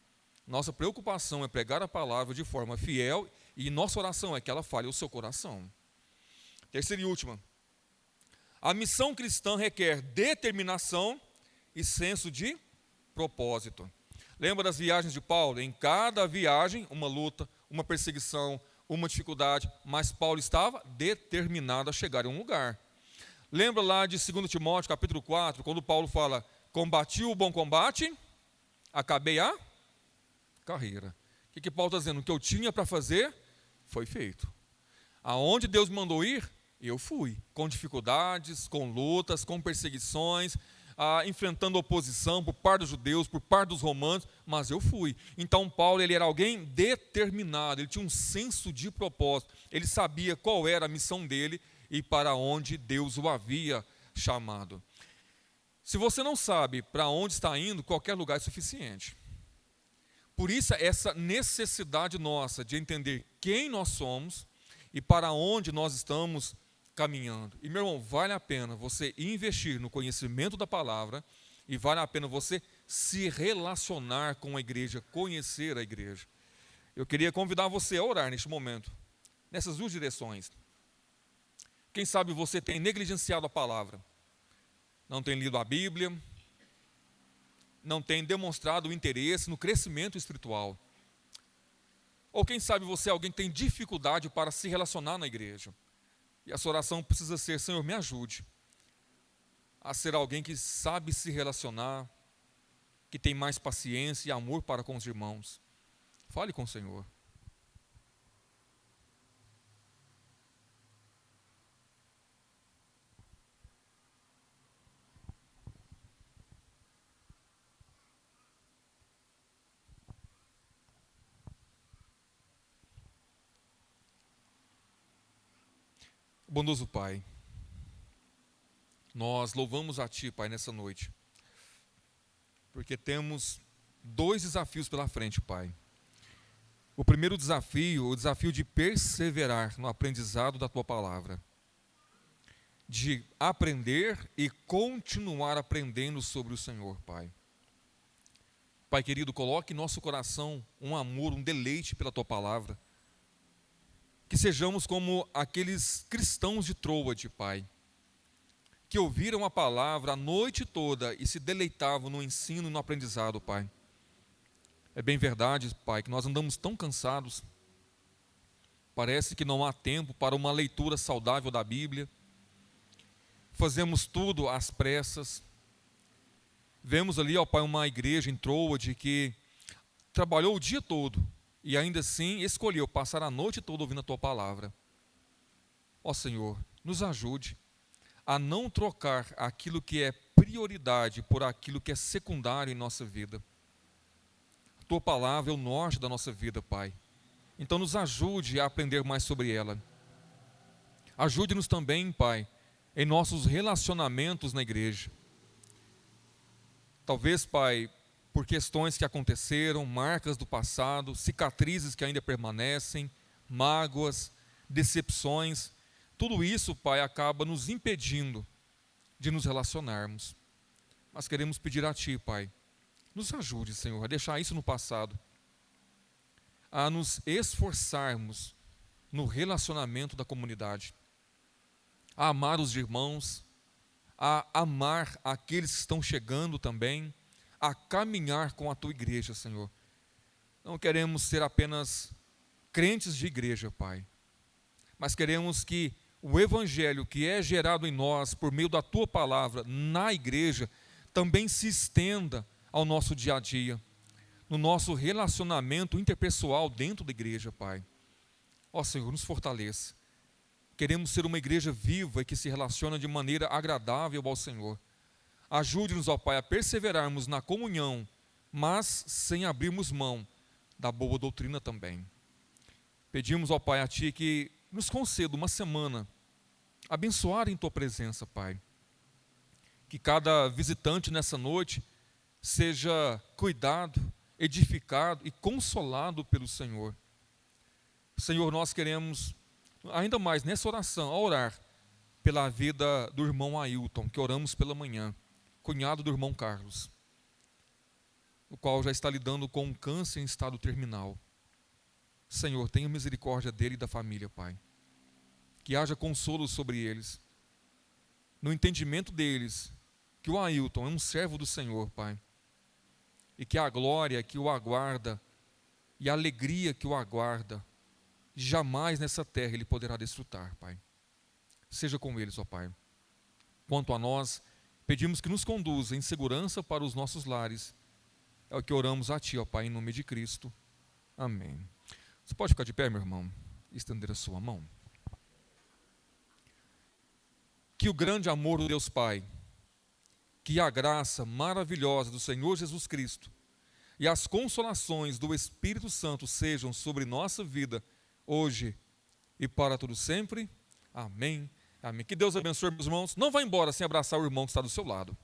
Nossa preocupação é pregar a palavra de forma fiel e nossa oração é que ela fale o seu coração. Terceira e última. A missão cristã requer determinação e senso de propósito. Lembra das viagens de Paulo? Em cada viagem, uma luta, uma perseguição, uma dificuldade, mas Paulo estava determinado a chegar em um lugar. Lembra lá de 2 Timóteo, capítulo 4, quando Paulo fala: combati o bom combate, acabei a carreira. O que Paulo está dizendo? O que eu tinha para fazer, foi feito. Aonde Deus me mandou ir, eu fui. Com dificuldades, com lutas, com perseguições, enfrentando oposição por parte dos judeus, por parte dos romanos, mas eu fui. Então Paulo ele era alguém determinado, ele tinha um senso de propósito, ele sabia qual era a missão dele e para onde Deus o havia chamado. Se você não sabe para onde está indo, qualquer lugar é suficiente. Por isso, essa necessidade nossa de entender quem nós somos e para onde nós estamos caminhando. E, meu irmão, vale a pena você investir no conhecimento da palavra e vale a pena você se relacionar com a igreja, conhecer a igreja. Eu queria convidar você a orar neste momento, nessas duas direções. Quem sabe você tem negligenciado a palavra, não tem lido a Bíblia, não tem demonstrado o interesse no crescimento espiritual. Ou quem sabe você é alguém que tem dificuldade para se relacionar na igreja. E a sua oração precisa ser: Senhor, me ajude a ser alguém que sabe se relacionar, que tem mais paciência e amor para com os irmãos. Fale com o Senhor. Bondoso Pai, nós louvamos a Ti, Pai, nessa noite, porque temos dois desafios pela frente, Pai. O primeiro desafio, o desafio de perseverar no aprendizado da Tua palavra, de aprender e continuar aprendendo sobre o Senhor, Pai. Pai querido, coloque em nosso coração um amor, um deleite pela Tua palavra, que sejamos como aqueles cristãos de Troade, Pai, que ouviram a palavra a noite toda e se deleitavam no ensino e no aprendizado, Pai. É bem verdade, Pai, que nós andamos tão cansados, parece que não há tempo para uma leitura saudável da Bíblia, fazemos tudo às pressas. Vemos ali, ó Pai, uma igreja em Troade que trabalhou o dia todo, e ainda assim escolheu passar a noite toda ouvindo a Tua palavra. Ó Senhor, nos ajude a não trocar aquilo que é prioridade por aquilo que é secundário em nossa vida. A Tua palavra é o norte da nossa vida, Pai. Então nos ajude a aprender mais sobre ela. Ajude-nos também, Pai, em nossos relacionamentos na igreja. Talvez, Pai, por questões que aconteceram, marcas do passado, cicatrizes que ainda permanecem, mágoas, decepções, tudo isso, Pai, acaba nos impedindo de nos relacionarmos. Mas queremos pedir a Ti, Pai, nos ajude, Senhor, a deixar isso no passado, a nos esforçarmos no relacionamento da comunidade, a amar os irmãos, a amar aqueles que estão chegando também, a caminhar com a Tua igreja, Senhor. Não queremos ser apenas crentes de igreja, Pai, mas queremos que o Evangelho que é gerado em nós por meio da Tua palavra na igreja também se estenda ao nosso dia a dia, no nosso relacionamento interpessoal dentro da igreja, Pai. Ó Senhor, nos fortaleça. Queremos ser uma igreja viva e que se relaciona de maneira agradável ao Senhor. Ajude-nos, ó Pai, a perseverarmos na comunhão, mas sem abrirmos mão da boa doutrina também. Pedimos, ó Pai, a Ti que nos conceda uma semana abençoada em Tua presença, Pai. Que cada visitante nessa noite seja cuidado, edificado e consolado pelo Senhor. Senhor, nós queremos, ainda mais nessa oração, a orar pela vida do irmão Ailton, que oramos pela manhã, cunhado do irmão Carlos, o qual já está lidando com um câncer em estado terminal. Senhor, tenha misericórdia dele e da família, Pai. Que haja consolo sobre eles, no entendimento deles, que o Ailton é um servo do Senhor, Pai, e que a glória que o aguarda e a alegria que o aguarda, jamais nessa terra ele poderá desfrutar, Pai. Seja com eles, ó Pai. Quanto a nós, pedimos que nos conduza em segurança para os nossos lares. É o que oramos a Ti, ó Pai, em nome de Cristo. Amém. Você pode ficar de pé, meu irmão, e estender a sua mão. Que o grande amor do Deus Pai, que a graça maravilhosa do Senhor Jesus Cristo e as consolações do Espírito Santo sejam sobre nossa vida, hoje e para todo sempre. Amém. Amém. Que Deus abençoe, meus irmãos. Não vá embora sem abraçar o irmão que está do seu lado.